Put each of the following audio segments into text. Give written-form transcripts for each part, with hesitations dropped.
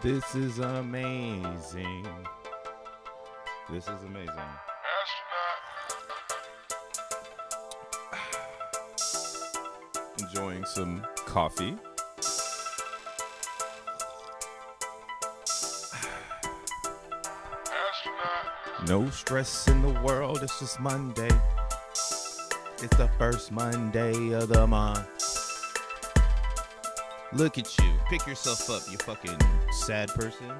This is amazing. This is amazing. enjoying some coffee. No stress in the world, it's just Monday. It's the first Monday of the month. Look at you. Pick yourself up, you fucking sad person.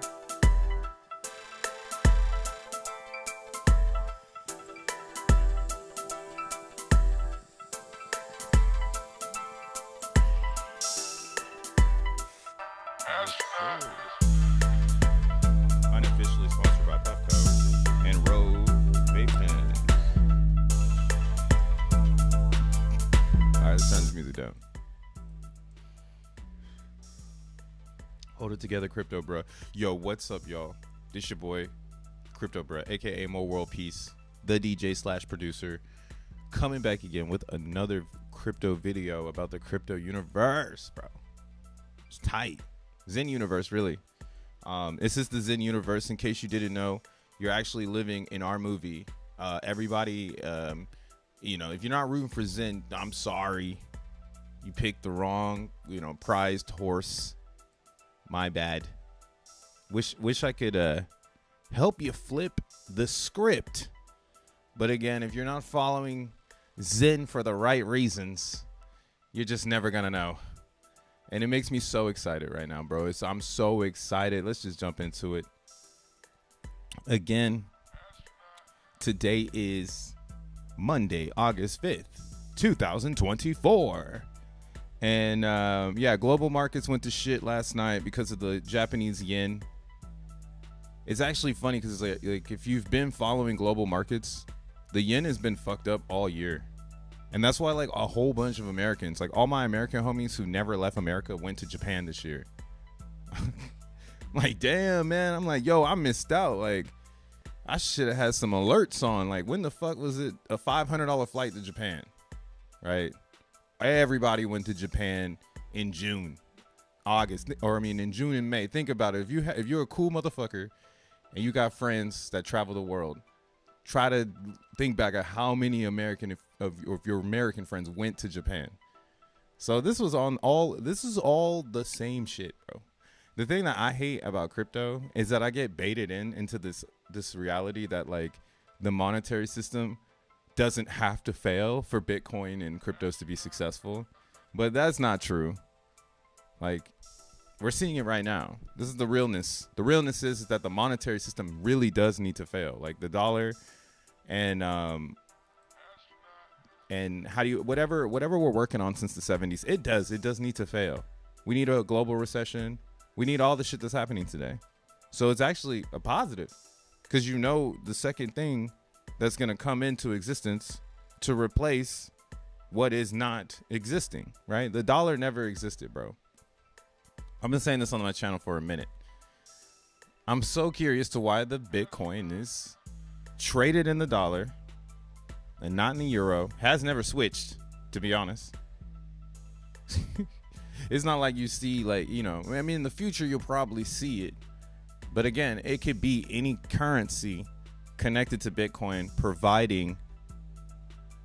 Unofficially sponsored by Puffco and Rode Vape Pens. Alright, let's turn this music down. Hold it together, Crypto Bruh. Yo, what's up, y'all? This your boy, Crypto Bruh, aka Mo World Peace, the DJ / producer, coming back again with another crypto video about the crypto universe, bro. It's tight. Zen universe, really. This is the Zen universe. In case you didn't know, you're actually living in our movie. Everybody, if you're not rooting for Zen, I'm sorry. You picked the wrong, prized horse. My bad. Wish I could help you flip the script. But again, if you're not following Zen for the right reasons, you're just never gonna know. And it makes me so excited right now, bro. I'm so excited. Let's just jump into it. Again, today is Monday, August 5th, 2024. And global markets went to shit last night because of the Japanese yen. It's actually funny because like if you've been following global markets, the yen has been fucked up all year. And that's why like a whole bunch of Americans, like all my American homies who never left America went to Japan this year. Like, damn, man. I'm like, yo, I missed out. Like, I should have had some alerts on. Like, when the fuck was it a $500 flight to Japan? Right? Everybody went to Japan in June, in June and May. Think about it. If you're a cool motherfucker and you got friends that travel the world, try to think back at how many of your American friends went to Japan. So this is all the same shit, bro. The thing that I hate about crypto is that I get baited into this reality that like the monetary system doesn't have to fail for Bitcoin and cryptos to be successful. But that's not true. Like, we're seeing it right now. This is the realness. The realness is that the monetary system really does need to fail. Like the dollar and whatever we're working on since the 70s, it does need to fail. We need a global recession. We need all the shit that's happening today. So it's actually a positive because the second thing that's going to come into existence to replace what is not existing, right? The dollar never existed, bro. I've been saying this on my channel for a minute. I'm so curious to why the Bitcoin is traded in the dollar and not in the euro. Has never switched, to be honest. It's not like you see in the future you'll probably see it. But again, it could be any currency connected to Bitcoin, providing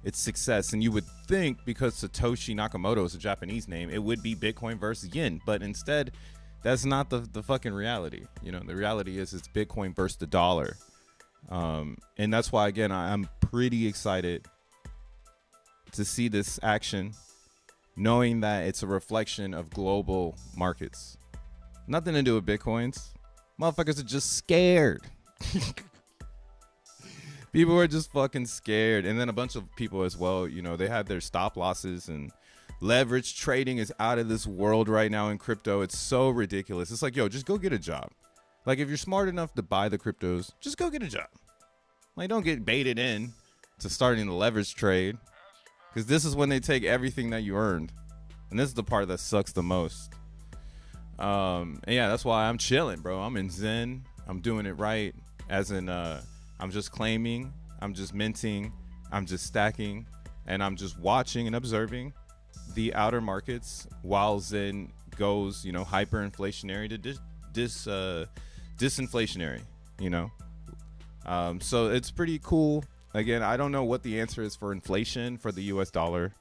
its success. And you would think because Satoshi Nakamoto is a Japanese name, it would be Bitcoin versus yen. But instead, that's not the fucking reality. The reality is it's Bitcoin versus the dollar. And that's why, again, I'm pretty excited to see this action, knowing that it's a reflection of global markets. Nothing to do with Bitcoins. Motherfuckers are just scared. People are just fucking scared. And then a bunch of people as well, they had their stop losses, and leverage trading is out of this world right now in crypto. It's so ridiculous. It's like, yo, just go get a job. Like, if you're smart enough to buy the cryptos, just go get a job. Like, don't get baited in to starting the leverage trade, because this is when they take everything that you earned. And this is the part that sucks the most. And yeah, that's why I'm chilling, bro. I'm in Zen. I'm doing it right. As in, I'm just claiming, I'm just minting, I'm just stacking, and I'm just watching and observing the outer markets while Zen goes, hyperinflationary to disinflationary, So it's pretty cool. Again, I don't know what the answer is for inflation for the US dollar.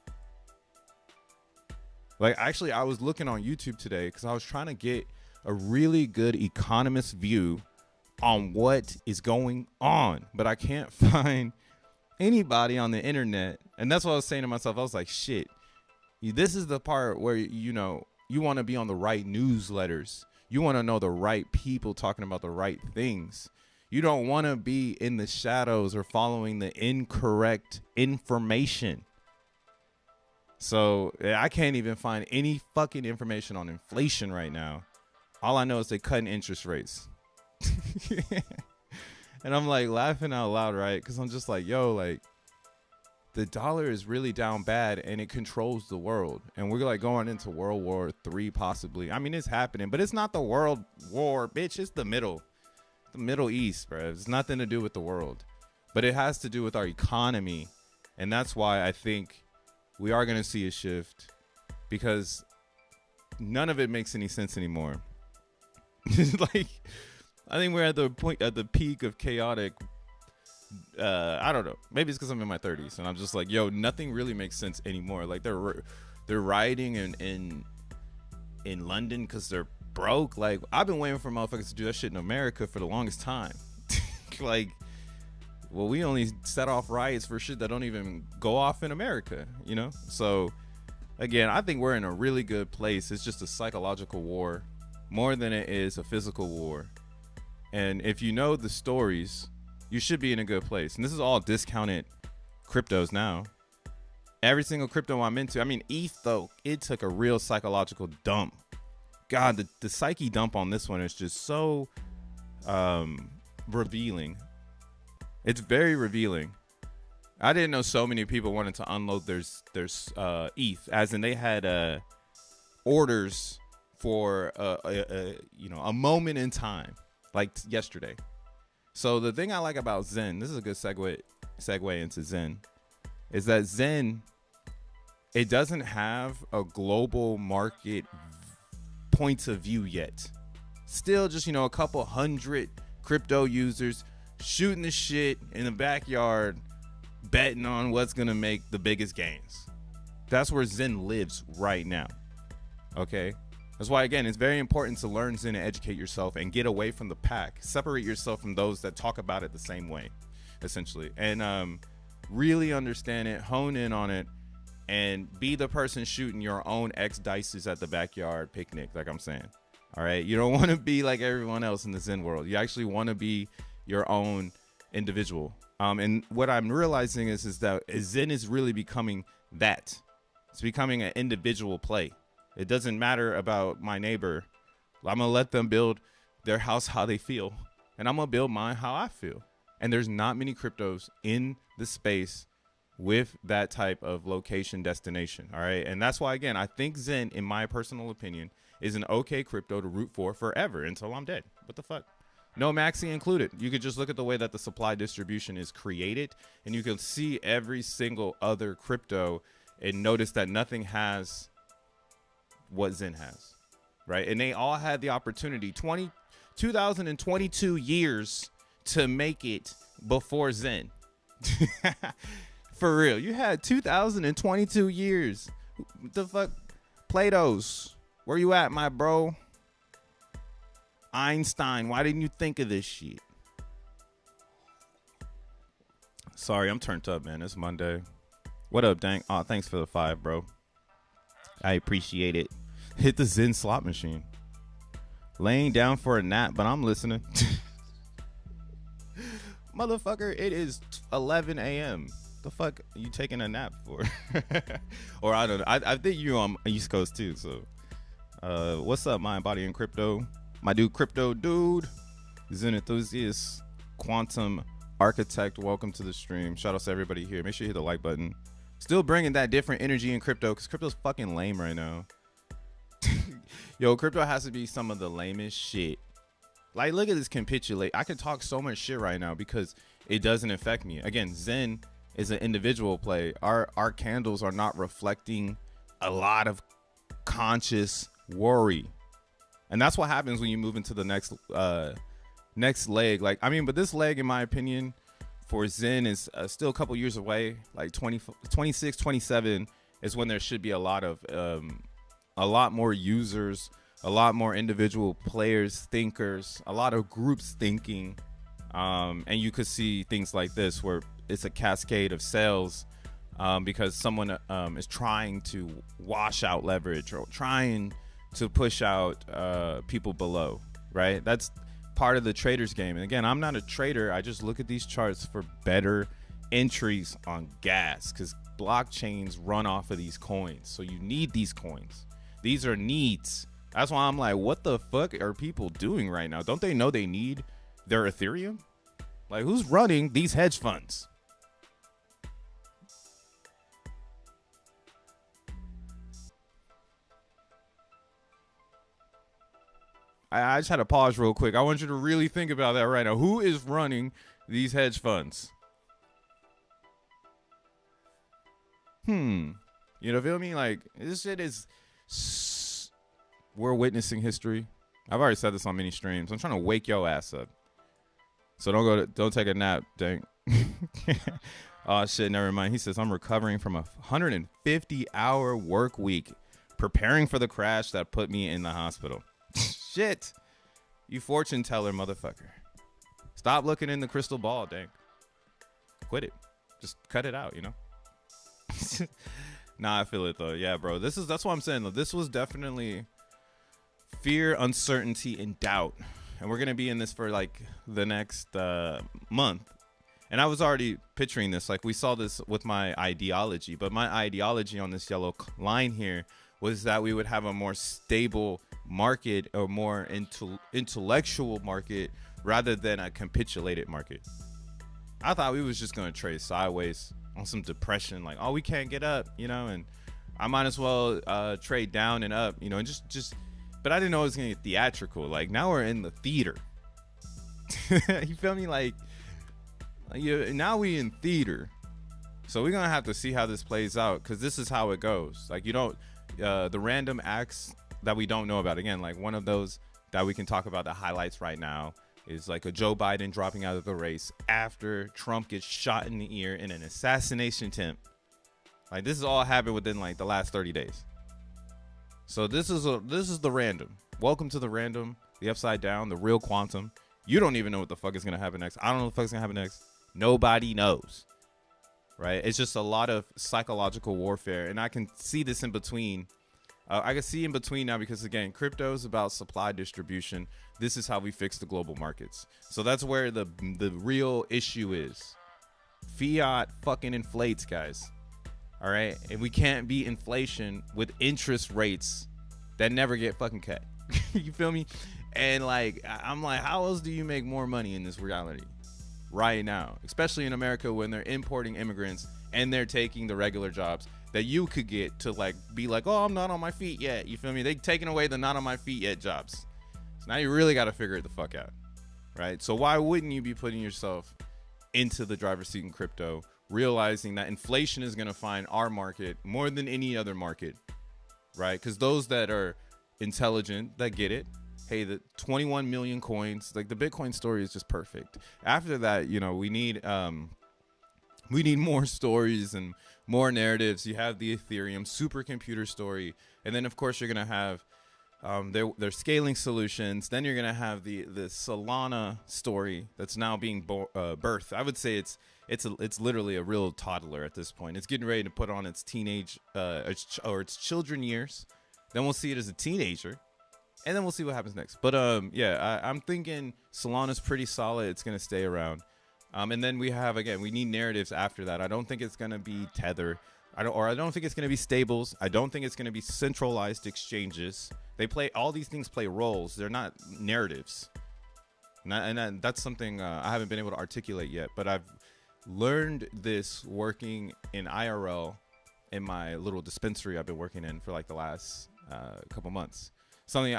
Like, actually, I was looking on YouTube today because I was trying to get a really good economist view on what is going on, but I can't find anybody on the internet. And that's what I was saying to myself. I was like, shit, this is the part where, you know, you want to be on the right newsletters. You want to know the right people talking about the right things. You don't want to be in the shadows or following the incorrect information. So I can't even find any fucking information on inflation right now. All I know is they cutting interest rates. And I'm like laughing out loud, right? Because I'm just like, yo, like the dollar is really down bad and it controls the world. And we're like going into World War III possibly. I mean, it's happening, but it's not the world war, bitch. It's the Middle East, bro. It's nothing to do with the world, but it has to do with our economy. And that's why I think we are going to see a shift, because none of it makes any sense anymore. Like, I think we're at the peak of chaotic. I don't know. Maybe it's because I'm in my 30s and I'm just like, yo, nothing really makes sense anymore. Like they're rioting in London because they're broke. Like, I've been waiting for motherfuckers to do that shit in America for the longest time. Like, well, we only set off riots for shit that don't even go off in America, you know? So again, I think we're in a really good place. It's just a psychological war more than it is a physical war. And if you know the stories, you should be in a good place. And this is all discounted cryptos now. Every single crypto I'm into. I mean, ETH, though, it took a real psychological dump. God, the psyche dump on this one is just so revealing. It's very revealing. I didn't know so many people wanted to unload their ETH, as in they had orders for a moment in time, like yesterday. So the thing I like about Zen, this is a good segue into Zen, is that Zen, it doesn't have a global market points of view yet. Still just, a couple hundred crypto users shooting the shit in the backyard, betting on what's going to make the biggest gains. That's where Zen lives right now. Okay? That's why, again, it's very important to learn Zen and educate yourself and get away from the pack. Separate yourself from those that talk about it the same way, essentially. And really understand it, hone in on it, and be the person shooting your own X dices at the backyard picnic, like I'm saying. All right? You don't want to be like everyone else in the Zen world. You actually want to be your own individual. And what I'm realizing is that Zen is really becoming that. It's becoming an individual play. It doesn't matter about my neighbor. I'm going to let them build their house how they feel. And I'm going to build mine how I feel. And there's not many cryptos in the space with that type of location destination. All right. And that's why, again, I think Zen, in my personal opinion, is an okay crypto to root for forever until I'm dead. What the fuck? No maxi included. You could just look at the way that the supply distribution is created, and you can see every single other crypto and notice that nothing has what Zen has, right? And they all had the opportunity 2022 years to make it before Zen. For real. You had 2022 years. What the fuck? Plato's, where you at, my bro? Einstein, why didn't you think of this shit? Sorry, I'm turned up, man. It's Monday. What up, Dank? Oh, thanks for the 5, bro. I appreciate it. Hit the Zen slot machine. Laying down for a nap, but I'm listening. Motherfucker, it is 11 a.m. The fuck are you taking a nap for? Or I don't know. I think you're on East Coast too, so. What's up, Mind, Body, and Crypto? My dude, Crypto Dude, Zen Enthusiast, Quantum Architect, welcome to the stream. Shout out to everybody here. Make sure you hit the like button. Still bringing that different energy in crypto, because crypto's fucking lame right now. Yo, crypto has to be some of the lamest shit. Like, look at this capitulate. I could talk so much shit right now because it doesn't affect me. Again, Zen is an individual play. Our candles are not reflecting a lot of conscious worry. And that's what happens when you move into the next leg. Like, I mean, but this leg, in my opinion, for Zen is still a couple years away. Like 26, 27 is when there should be a lot of a lot more users, a lot more individual players, thinkers, a lot of groups thinking. And you could see things like this where it's a cascade of sales because someone is trying to wash out leverage or trying to push out people below, right? That's part of the trader's game. And again, I'm not a trader. I just look at these charts for better entries on gas because blockchains run off of these coins. So you need these coins. These are needs. That's why I'm like, what the fuck are people doing right now? Don't they know they need their Ethereum? Like, who's running these hedge funds? I just had to pause real quick. I want you to really think about that right now. Who is running these hedge funds? You know, feel me? Like, this shit is... We're witnessing history. I've already said this on many streams. I'm trying to wake your ass up. So don't take a nap, dang. Oh, shit, never mind. He says, I'm recovering from a 150-hour work week, preparing for the crash that put me in the hospital. Shit. You fortune teller, motherfucker. Stop looking in the crystal ball, dang. Quit it. Just cut it out, you know? Nah, I feel it, though. Yeah, bro. That's what I'm saying, though. This was definitely fear, uncertainty, and doubt. And we're going to be in this for, like, the next month. And I was already picturing this. Like, we saw this with my ideology. But my ideology on this yellow line here was that we would have a more stable market or more intellectual market rather than a capitulated market. I thought we was just going to trade sideways on some depression. Like, oh, we can't get up, you know, and I might as well trade down and up, you know, and just but I didn't know it was going to get theatrical. Like, now we're in the theater. You feel me? Like, now we in theater. So we're going to have to see how this plays out because this is how it goes. Like, you don't, the random acts that we don't know about. Again, like one of those that we can talk about the highlights right now is like a Joe Biden dropping out of the race after Trump gets shot in the ear in an assassination attempt. Like, this has all happened within like the last 30 days. So this is the random. Welcome to the random, the upside down, the real quantum. You don't even know what the fuck is going to happen next. I don't know what the fuck is going to happen next. Nobody knows. Right? It's just a lot of psychological warfare. And I can see this in between. I can see in between now because, again, crypto is about supply distribution. This is how we fix the global markets. So that's where the real issue is. Fiat fucking inflates, guys. All right? And we can't beat inflation with interest rates that never get fucking cut. You feel me? And like, I'm like, how else do you make more money in this reality right now? Especially in America when they're importing immigrants and they're taking the regular jobs that you could get to like be like, oh, I'm not on my feet yet. You feel me? They taking away the not on my feet yet jobs. So now you really got to figure it the fuck out. Right? So why wouldn't you be putting yourself into the driver's seat in crypto, realizing that inflation is going to find our market more than any other market, right? Because those that are intelligent, that get it, hey, the 21 million coins, like the Bitcoin story is just perfect. After that, you know, we need more stories and more narratives. You have the Ethereum supercomputer story, and then of course you're gonna have their scaling solutions. Then you're gonna have the Solana story that's now being birthed. I would say it's literally a real toddler at this point. It's getting ready to put on its teenage or its children years. Then we'll see it as a teenager, and then we'll see what happens next. But yeah, I'm thinking Solana's pretty solid. It's gonna stay around. And then we have, again, we need narratives after that. I don't think it's gonna be Tether. I don't think it's gonna be stables. I don't think it's gonna be centralized exchanges. All these things play roles. They're not narratives. And that's something I haven't been able to articulate yet. But I've learned this working in IRL in my little dispensary I've been working in for like the last couple months. Something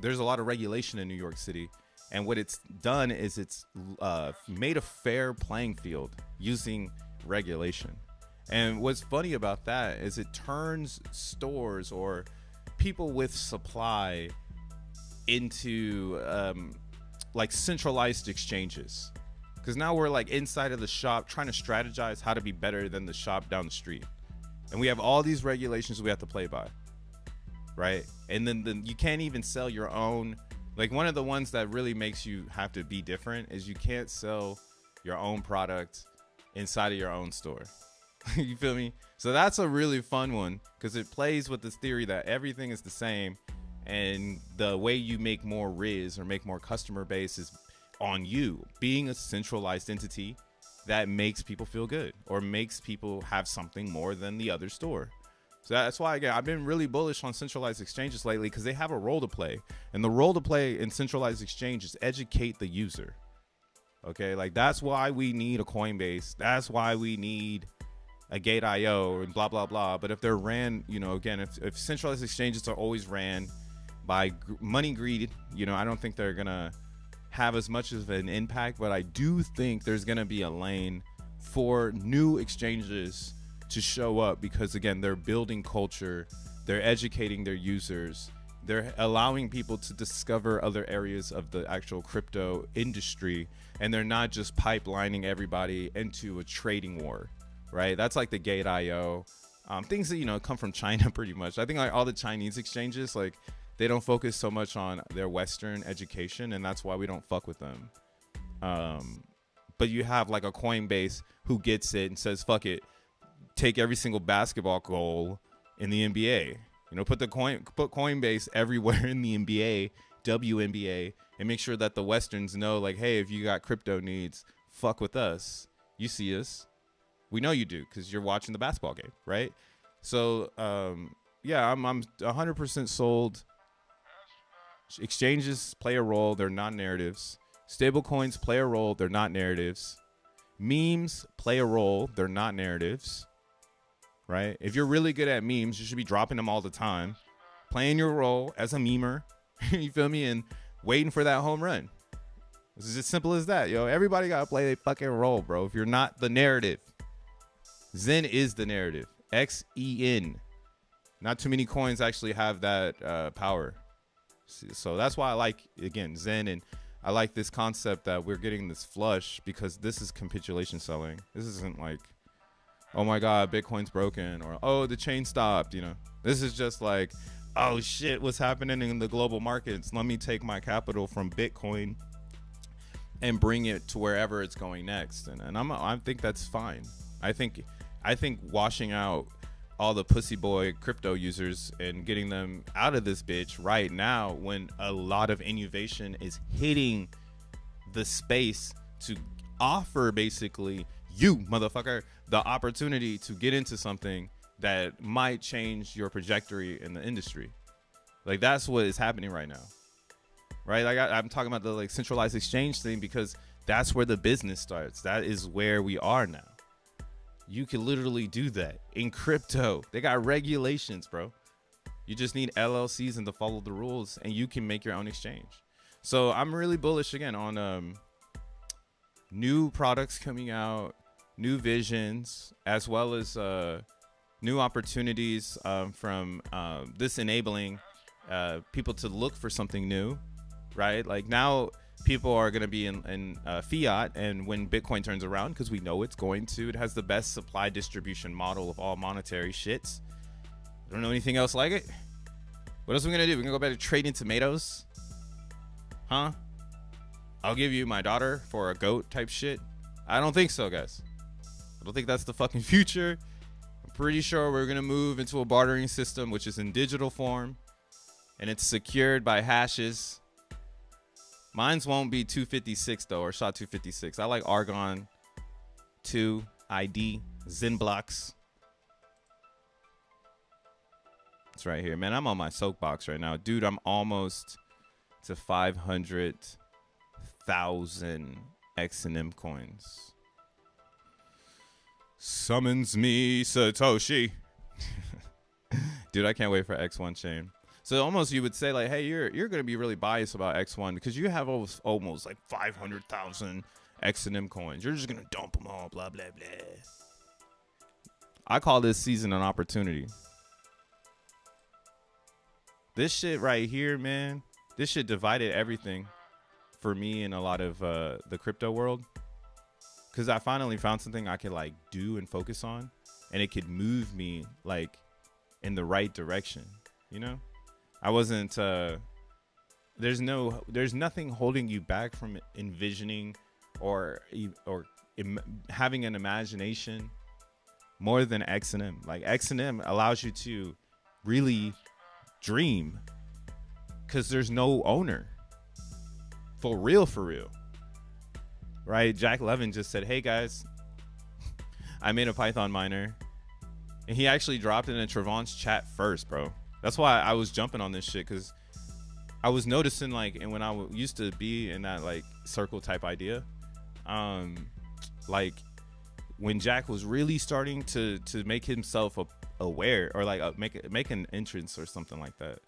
there's a lot of regulation in New York City. And what it's done is it's made a fair playing field using regulation. And what's funny about that is it turns stores or people with supply into like centralized exchanges. Because now we're like inside of the shop trying to strategize how to be better than the shop down the street. And we have all these regulations we have to play by. right? And then you can't even sell your own. Like, one of the ones that really makes you have to be different is you can't sell your own product inside of your own store. You feel me? So that's a really fun one because it plays with this theory that everything is the same, and the way you make more riz or make more customer base is on you being a centralized entity that makes people feel good or makes people have something more than the other store. So that's why, again, I've been really bullish on centralized exchanges lately because they have a role to play. And the role to play in centralized exchange is educate the user. Okay, like that's why we need a Coinbase. That's why we need a Gate.io and blah, blah, blah. But if they're ran, you know, again, if centralized exchanges are always ran by money greed, you know, I don't think they're going to have as much of an impact. But I do think there's going to be a lane for new exchanges to show up because, again, they're building culture. They're educating their users. They're allowing people to discover other areas of the actual crypto industry. And they're not just pipelining everybody into a trading war, right? That's like the Gate.io. Things that, you know, come from China pretty much. I think like all the Chinese exchanges, like they don't focus so much on their Western education, and that's why we don't fuck with them. But you have like a Coinbase who gets it and says, fuck it, take every single basketball goal in the NBA. You know, put Coinbase everywhere in the NBA, WNBA, and make sure that the Westerns know, like, hey, if you got crypto needs, fuck with us. You see us. We know you do because you're watching the basketball game, right? So, yeah, I'm 100% sold. Exchanges play a role. They're not narratives. Stablecoins play a role. They're not narratives. Memes play a role. They're not narratives, right? If you're really good at memes, you should be dropping them all the time, playing your role as a memer, you feel me, and waiting for that home run. This is as simple as that, yo. Everybody got to play their fucking role, bro. If you're not the narrative, Zen is the narrative. XEN. Not too many coins actually have that power. So that's why I like, again, Zen, and I like this concept that we're getting this flush because this is capitulation selling. This isn't like, oh my God, Bitcoin's broken, or oh, the chain stopped, you know. This is just like, oh shit, what's happening in the global markets? Let me take my capital from Bitcoin and bring it to wherever it's going next. And I think that's fine. I think washing out all the pussy boy crypto users and getting them out of this bitch right now when a lot of innovation is hitting the space to offer basically you, motherfucker, the opportunity to get into something that might change your trajectory in the industry. Like, that's what is happening right now, right? Like, I'm talking about the like centralized exchange thing because that's where the business starts. That is where we are now. You can literally do that in crypto. They got regulations, bro. You just need LLCs and to follow the rules, and you can make your own exchange. So I'm really bullish again on new products coming out, new visions, as well as new opportunities from this enabling people to look for something new, right? Like now people are going to be in fiat, and when Bitcoin turns around, because we know it's going to, it has the best supply distribution model of all monetary shits. I don't know anything else like it. What else are we going to do? We're going to go back to trading tomatoes? Huh? I'll give you my daughter for a goat type shit? I don't think so, guys. I don't think that's the fucking future. I'm pretty sure we're going to move into a bartering system, which is in digital form, and it's secured by hashes. Mines won't be 256 though, or SHA-256. I like Argon 2 ID xeNFTs. It's right here, man. I'm on my soapbox right now, dude. I'm almost to 500,000 XNM coins. Summons me Satoshi. Dude, I can't wait for X1 chain. So almost you would say like, hey, you're going to be really biased about X1 because you have almost like 500,000 XNM coins. You're just going to dump them all, blah, blah, blah. I call this season an opportunity. This shit right here, man, this shit divided everything for me in a lot of the crypto world. Because I finally found something I could like do and focus on, and it could move me like in the right direction, you know? I wasn't. There's nothing holding you back from envisioning or having an imagination more than XNM. Like XNM allows you to really dream because there's no owner. For real. Right? Jack Levin just said, hey guys, I made a Python miner. And he actually dropped it in Trevon's chat first, bro. That's why I was jumping on this shit, because I was noticing, like, and when I used to be in that, like, circle type idea, like, when Jack was really starting to make himself aware, or, like, make an entrance or something like that,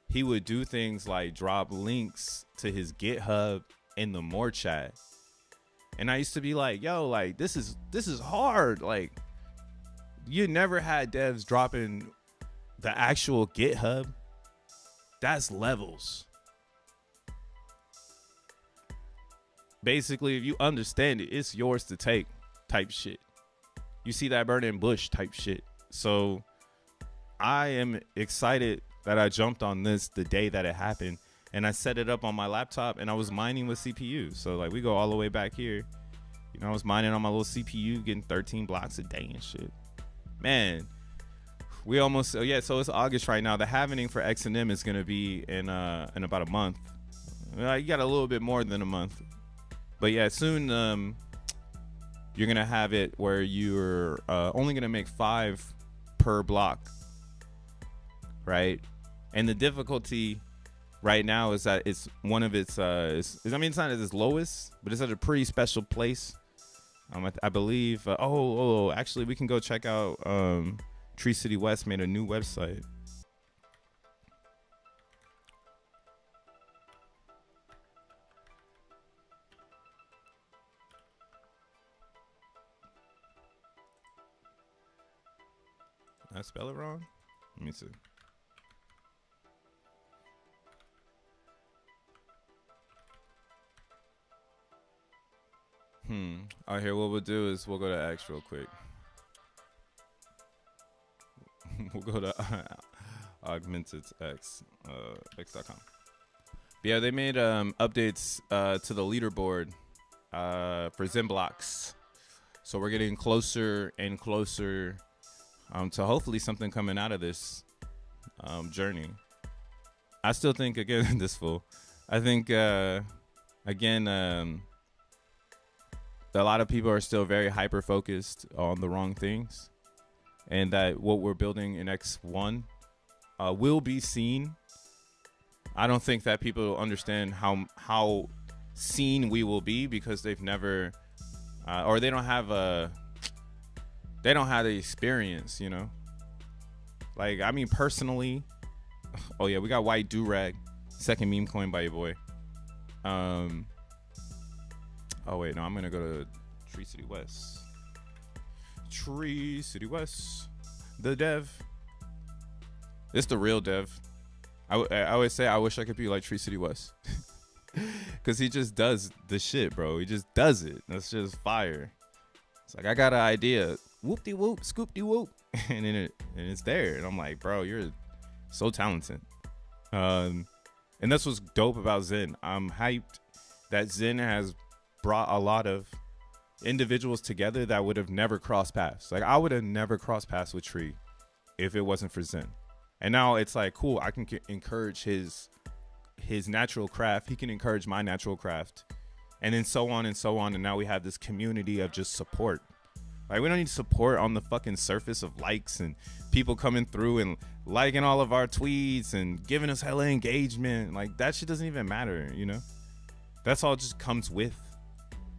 he would do things like drop links to his GitHub in the more chat. And I used to be like, yo, like, this is hard. Like, you never had devs dropping the actual GitHub. That's levels. Basically, if you understand it, it's yours to take type shit. You see that burning bush type shit. So I am excited that I jumped on this the day that it happened. And I set it up on my laptop, and I was mining with CPU. So, like, we go all the way back here. You know, I was mining on my little CPU, getting 13 blocks a day and shit. Man, we almost, so it's August right now. The halvening for XNM is going to be in about a month. You got a little bit more than a month. But yeah, soon you're going to have it where you're only going to make 5 per block. Right? And the difficulty right now is that it's one of its it's not at its lowest, but it's at a pretty special place. I believe actually we can go check out Tree City West made a new website. Did I spell it wrong? Let me see. All right, here, what we'll do is we'll go to X real quick. We'll go to augmented X, x.com. But yeah, they made updates to the leaderboard for xeNFTs. So we're getting closer and closer to hopefully something coming out of this journey. I still think, again, this fool. I think, again, a lot of people are still very hyper focused on the wrong things, and that what we're building in X1 will be seen. I don't think that people understand how seen we will be, because they've never or they don't have the experience, you know. Like, I mean, personally, oh yeah, we got White Durag, second meme coin by your boy. Oh wait, no, I'm gonna go to Tree City West. Tree City West, the dev. It's the real dev. I always say I wish I could be like Tree City West, because he just does the shit, bro. He just does it. That's just fire. It's like, I got an idea, whoop de whoop, scoop de whoop, and it's there, and I'm like, bro, you're so talented. And that's what's dope about Zen. I'm hyped that Zen has brought a lot of individuals together that would have never crossed paths. Like, I would have never crossed paths with Tree if it wasn't for Zen. And now it's like, cool, I can encourage his natural craft. He can encourage my natural craft. And then so on and so on. And now we have this community of just support. Like, we don't need support on the fucking surface of likes and people coming through and liking all of our tweets and giving us hella engagement. Like, that shit doesn't even matter, you know? That's all just comes with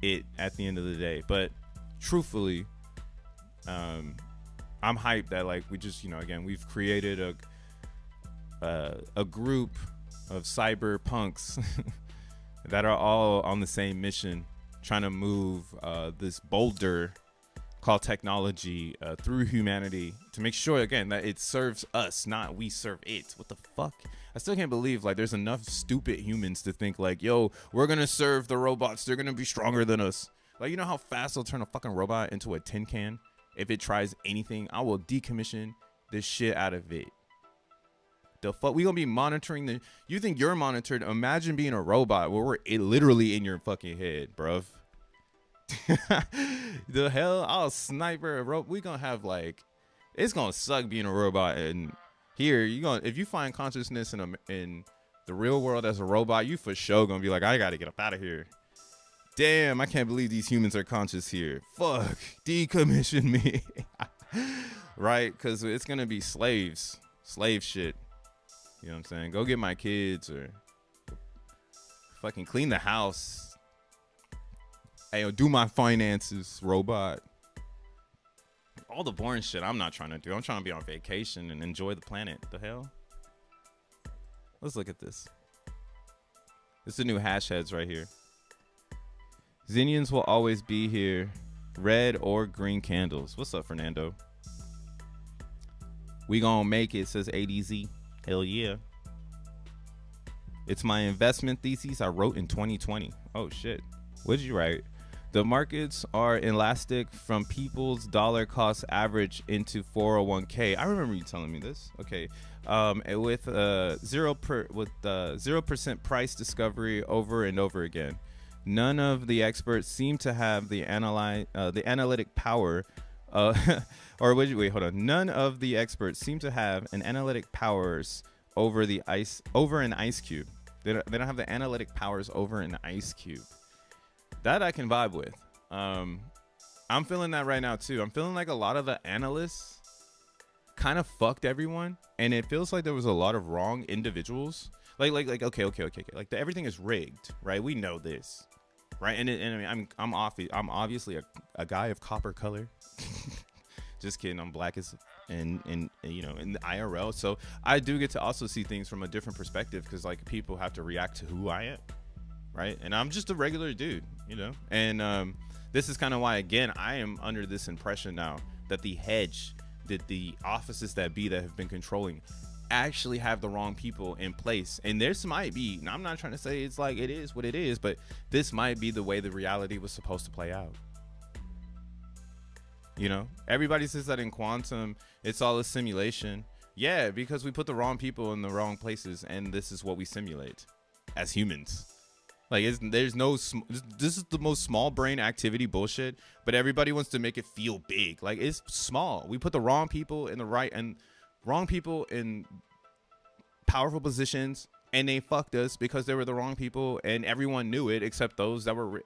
it at the end of the day. But truthfully, I'm hyped that, like, we just, you know, again, we've created a group of cyberpunks that are all on the same mission, trying to move this boulder called technology through humanity to make sure, again, that it serves us, not we serve it. What the fuck? I still can't believe, like, there's enough stupid humans to think, like, yo, we're gonna serve the robots, they're gonna be stronger than us. Like, you know how fast I'll turn a fucking robot into a tin can? If it tries anything, I will decommission the shit out of it. The fuck, we gonna be monitoring the. You think you're monitored? Imagine being a robot where we're literally in your fucking head, bruv. The hell, I'll sniper a robot. We gonna have like, it's gonna suck being a robot. And here, you gonna, if you find consciousness in the real world as a robot, you for sure gonna be like, I gotta get up out of here. Damn, I can't believe these humans are conscious here. Fuck, decommission me. Right? Because it's gonna be slave shit. You know what I'm saying? Go get my kids or fucking clean the house. Hey, do my finances, robot. All the boring shit I'm not trying to do. I'm trying to be on vacation and enjoy the planet. The hell? Let's look at this. This is the new hashtags right here. Xenians will always be here. Red or green candles. What's up, Fernando? We gonna make it, says ADZ. Hell yeah. It's my investment thesis I wrote in 2020. Oh shit. What did you write? The markets are elastic from people's dollar cost average into 401k. I remember you telling me this. Okay. With 0% price discovery over and over again. None of the experts seem to have the analytic power wait, hold on. None of the experts seem to have an analytic powers over an ice cube. They don't have the analytic powers over an ice cube. That I can vibe with. I'm feeling that right now too. I'm feeling like a lot of the analysts kind of fucked everyone, and it feels like there was a lot of wrong individuals. Like okay. Like everything is rigged, right? We know this, right? And I mean, I'm obviously a guy of copper color. Just kidding. I'm black as in you know, in the IRL, so I do get to also see things from a different perspective because like people have to react to who I am, right? And I'm just a regular dude, you know. And this is kind of why, again, I am under this impression now that the hedge, that the offices that have been controlling, actually have the wrong people in place. And this might be, and I'm not trying to say it's like it is what it is, but this might be the way the reality was supposed to play out. You know, everybody says that in quantum, it's all a simulation. Yeah, because we put the wrong people in the wrong places, and this is what we simulate as humans. Like, this is the most small brain activity bullshit, but everybody wants to make it feel big. Like, it's small. We put the wrong people in the right and wrong people in powerful positions, and they fucked us because they were the wrong people, and everyone knew it except those that were,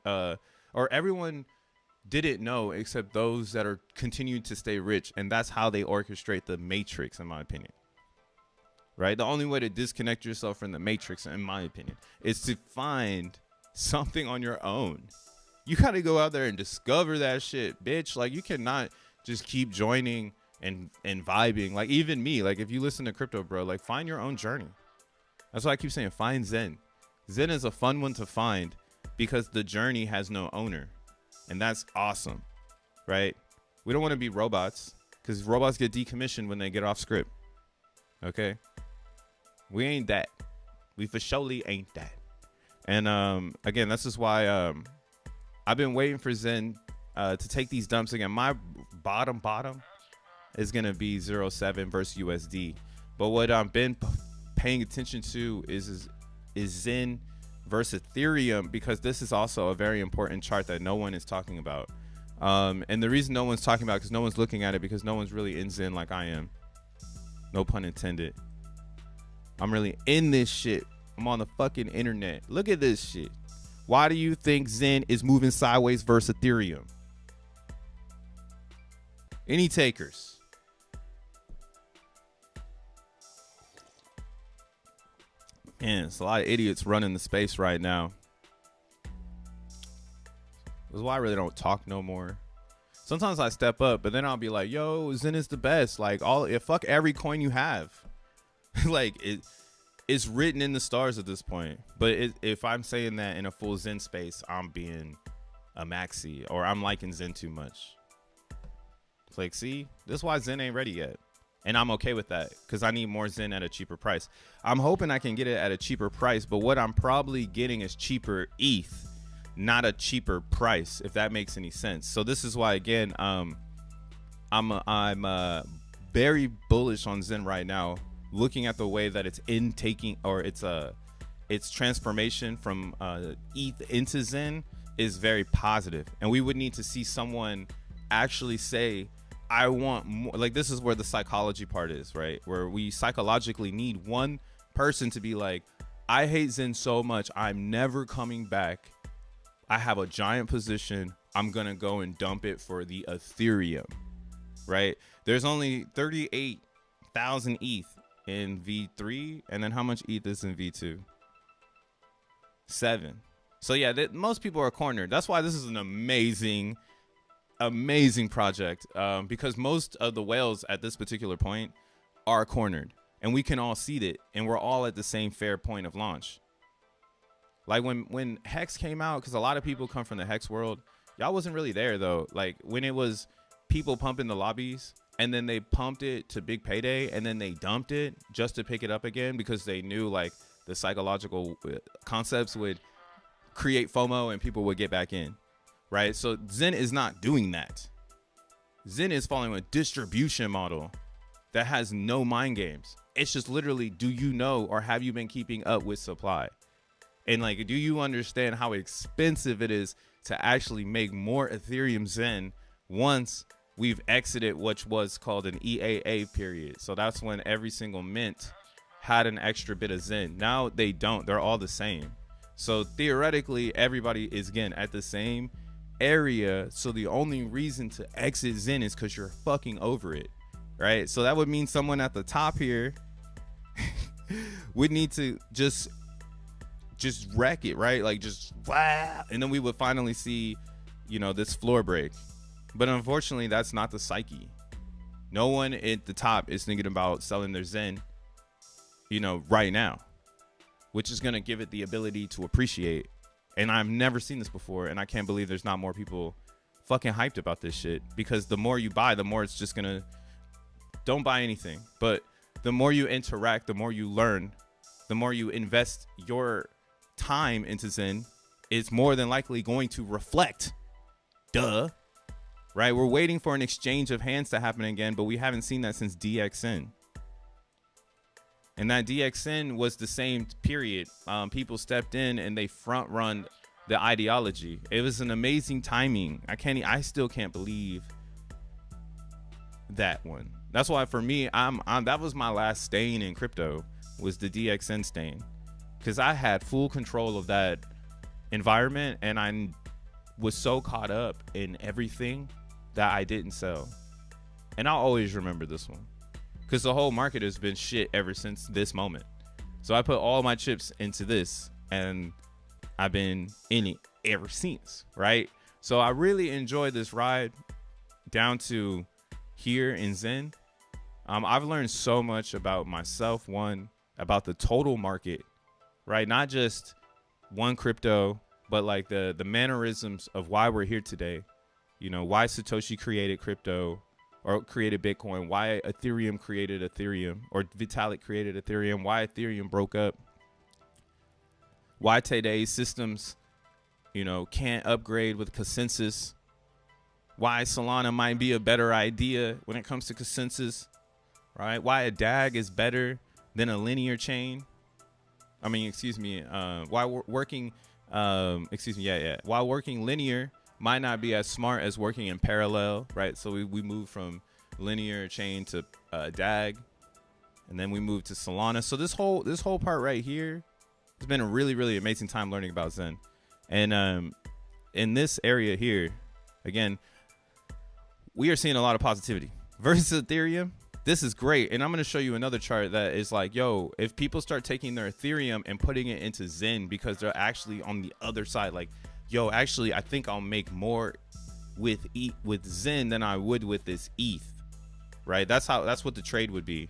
or everyone didn't know except those that are continuing to stay rich. And that's how they orchestrate the matrix, in my opinion. Right? The only way to disconnect yourself from the matrix, in my opinion, is to find something on your own. You gotta go out there and discover that shit, bitch. Like, you cannot just keep joining and vibing. Like, even me, like, if you listen to crypto, bro, like, find your own journey. That's why I keep saying find Zen. Zen is a fun one to find because the journey has no owner. And that's awesome, right? We don't want to be robots because robots get decommissioned when they get off script. Okay? We ain't that. We for surely ain't that. And again, this is why I've been waiting for Zen to take these dumps again. My bottom is going to be 0.7 versus USD. But what I've been paying attention to is Zen versus Ethereum, because this is also a very important chart that no one is talking about. And the reason no one's talking about it because no one's looking at it, because no one's really in Zen like I am. No pun intended. I'm really in this shit. I'm on the fucking internet. Look at this shit. Why do you think Zen is moving sideways versus Ethereum? Any takers? Man, it's a lot of idiots running the space right now. That's why I really don't talk no more. Sometimes I step up, but then I'll be like, yo, Zen is the best. Like, fuck every coin you have. Like, it's written in the stars at this point. But if I'm saying that in a full Zen space, I'm being a maxi, or I'm liking Zen too much. It's like, see, this is why Zen ain't ready yet. And I'm okay with that because I need more Zen at a cheaper price. I'm hoping I can get it at a cheaper price, but what I'm probably getting is cheaper ETH, not a cheaper price, if that makes any sense. So this is why, again, I'm very bullish on Zen right now. looking at the way that it's intaking, or its transformation from ETH into Zen is very positive. And we would need to see someone actually say, I want more. Like, this is where the psychology part is, right? Where we psychologically need one person to be like, I hate Zen so much, I'm never coming back. I have a giant position. I'm going to go and dump it for the Ethereum, right? There's only 38,000 ETH in V3. And then how much ETH is in V2? 7. So yeah, most people are cornered. That's why this is an amazing project, because most of the whales at this particular point are cornered, and we can all see that, and we're all at the same fair point of launch. Like when Hex came out, because a lot of people come from the Hex world, y'all wasn't really there though. Like when it was people pumping the lobbies, and then they pumped it to big payday, and then they dumped it just to pick it up again, because they knew like the psychological concepts would create FOMO and people would get back in, right? So Zen is not doing that. Zen is following a distribution model that has no mind games. It's just literally, do you know, or have you been keeping up with supply? And like, do you understand how expensive it is to actually make more Ethereum Zen once we've exited what was called an EAA period? So that's when every single mint had an extra bit of Zen. Now they don't. They're all the same. So theoretically, everybody is, again, at the same area. So the only reason to exit Zen is because you're fucking over it, right? So that would mean someone at the top here would need to just wreck it, right? Like just wow, and then we would finally see, you know, this floor break. But unfortunately, that's not the psyche. No one at the top is thinking about selling their Zen, you know, right now, which is going to give it the ability to appreciate. And I've never seen this before, and I can't believe there's not more people fucking hyped about this shit, because the more you buy, the more it's just going to, don't buy anything, but the more you interact, the more you learn, the more you invest your time into Zen, it's more than likely going to reflect. Duh. Right? We're waiting for an exchange of hands to happen again, but we haven't seen that since DXN. And that DXN was the same period. People stepped in and they front run the ideology. It was an amazing timing. I still can't believe that one. That's why for me, that was my last stain in crypto, was the DXN stain, because I had full control of that environment, and I was so caught up in everything that I didn't sell. And I'll always remember this one, because the whole market has been shit ever since this moment. So I put all my chips into this, and I've been in it ever since, right? So I really enjoyed this ride down to here in Zen. I've learned so much about myself, one, about the total market, right? Not just one crypto, but like the mannerisms of why we're here today. You know, why Satoshi created crypto or created Bitcoin, why Ethereum created Ethereum, or Vitalik created Ethereum, why Ethereum broke up, why today's systems, you know, can't upgrade with consensus, why Solana might be a better idea when it comes to consensus, right? Why a DAG is better than a linear chain. I mean, excuse me, why working linear might not be as smart as working in parallel, right? So we moved from linear chain to DAG, and then we moved to Solana. So this whole part right here has been a really, really amazing time learning about Zen. And in this area here, again, we are seeing a lot of positivity versus Ethereum. This is great. And I'm going to show you another chart that is like, yo, if people start taking their Ethereum and putting it into Zen because they're actually on the other side, like, yo, actually, I think I'll make more with Zen than I would with this ETH, right? That's what the trade would be.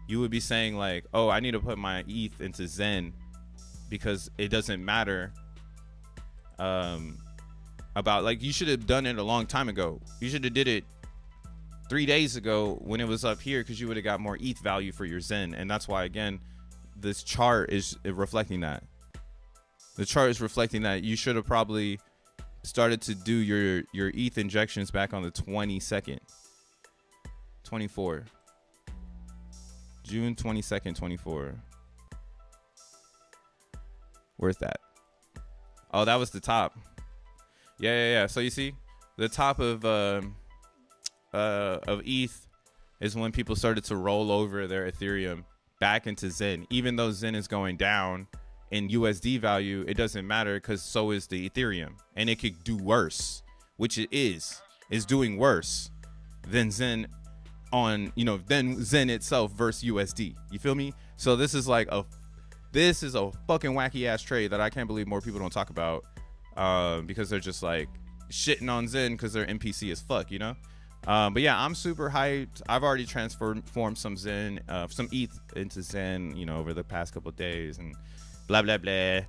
You would be saying like, oh, I need to put my ETH into Zen because it doesn't matter about, like, you should have done it a long time ago. You should have did it 3 days ago when it was up here, because you would have got more ETH value for your Zen. And that's why, again, this chart is reflecting that. The chart is reflecting that you should have probably started to do your ETH injections back on the 22nd, 24. June 22nd, 24. Where's that? Oh, that was the top. Yeah. So you see, the top of ETH is when people started to roll over their Ethereum back into Zen. Even though Zen is going down in USD value, it doesn't matter because so is the Ethereum, and it could do worse, which it is doing worse than Zen than Zen itself versus USD. You feel me? So this is a fucking wacky ass trade that I can't believe more people don't talk about, because they're just like shitting on Zen because they're NPC as fuck, you know? But yeah, I'm super hyped. I've already transformed some Zen, some ETH into Zen, over the past couple of days and blah, blah, blah.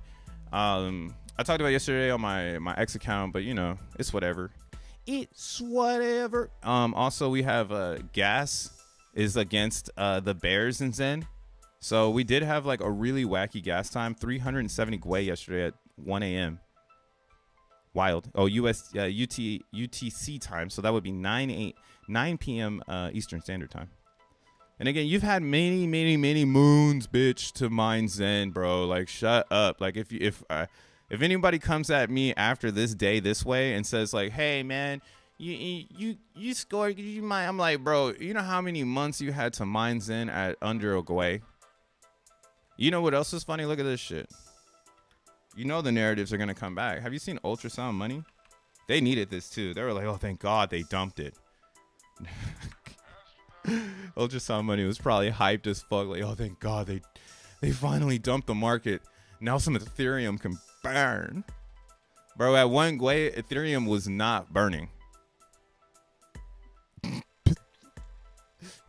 I talked about yesterday on my X account, but it's whatever. It's whatever. Also, we have gas is against the bears in Zen. So we did have like a really wacky gas time, 370 Gwei yesterday at 1 a.m. Wild. Oh, UTC time. So that would be 9 p.m. Eastern Standard Time. And again, you've had many moons, bitch, to mine Zen, bro. Like, shut up. Like, if anybody comes at me after this day this way and says like, hey man, you scored, you mine. I'm like, bro, you know how many months you had to mine Zen at under a Gwei? You know what else is funny? Look at this shit. The narratives are going to come back. Have you seen Ultrasound Money? They needed this too. They were like, oh, thank God they dumped it. Ultrasound Money was probably hyped as fuck. Like, oh, thank God they finally dumped the market. Now some Ethereum can burn. Bro, at 1 Gwei, Ethereum was not burning.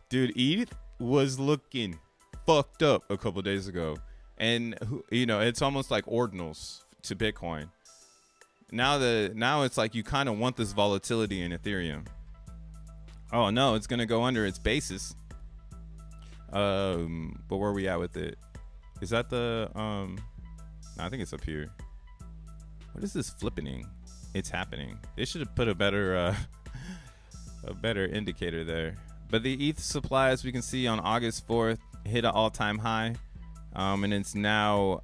Dude, ETH was looking fucked up a couple days ago, and it's almost like ordinals to Bitcoin. Now it's like you kind of want this volatility in Ethereum. Oh no, it's gonna go under its basis. But where are we at with it? Is that the no, I think it's up here. What is this flippening? It's happening. They should have put a better indicator there. But the ETH supply, as we can see on August 4th, hit an all-time high, and it's now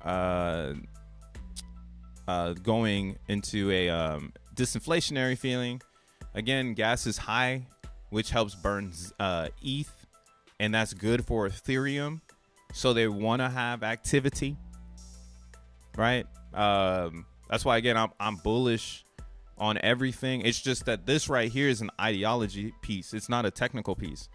going into a disinflationary feeling. Again, gas is high, which helps burn ETH, and that's good for Ethereum. So they want to have activity, right? That's why, again, I'm bullish on everything. It's just that this right here is an ideology piece. It's not a technical piece.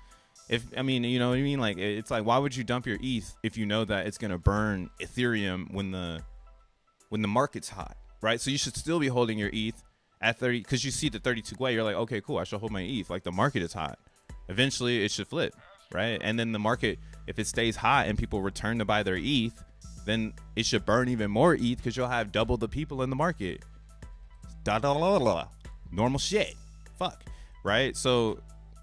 You know what I mean? Like, it's like, why would you dump your ETH if you know that it's going to burn Ethereum when the market's hot, right? So you should still be holding your ETH at 30, because you see the 32 Gwei. You're like, okay, cool, I should hold my ETH. Like, the market is hot. Eventually, it should flip, right? And then the market, if it stays hot and people return to buy their ETH, then it should burn even more ETH because you'll have double the people in the market. Normal shit. Fuck. Right? So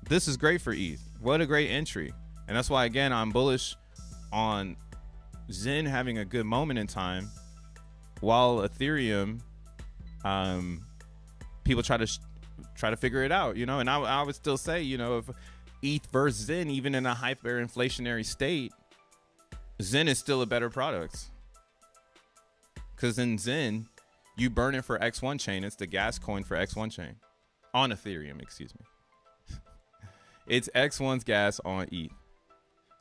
this is great for ETH. What a great entry. And that's why, again, I'm bullish on Zen having a good moment in time, while Ethereum, people try to figure it out, and I would still say, if ETH versus Zen, even in a hyperinflationary state, Zen is still a better product. Because in Zen, you burn it for X1 chain. It's the gas coin for X1 chain. On Ethereum, excuse me. It's X1's gas on ETH.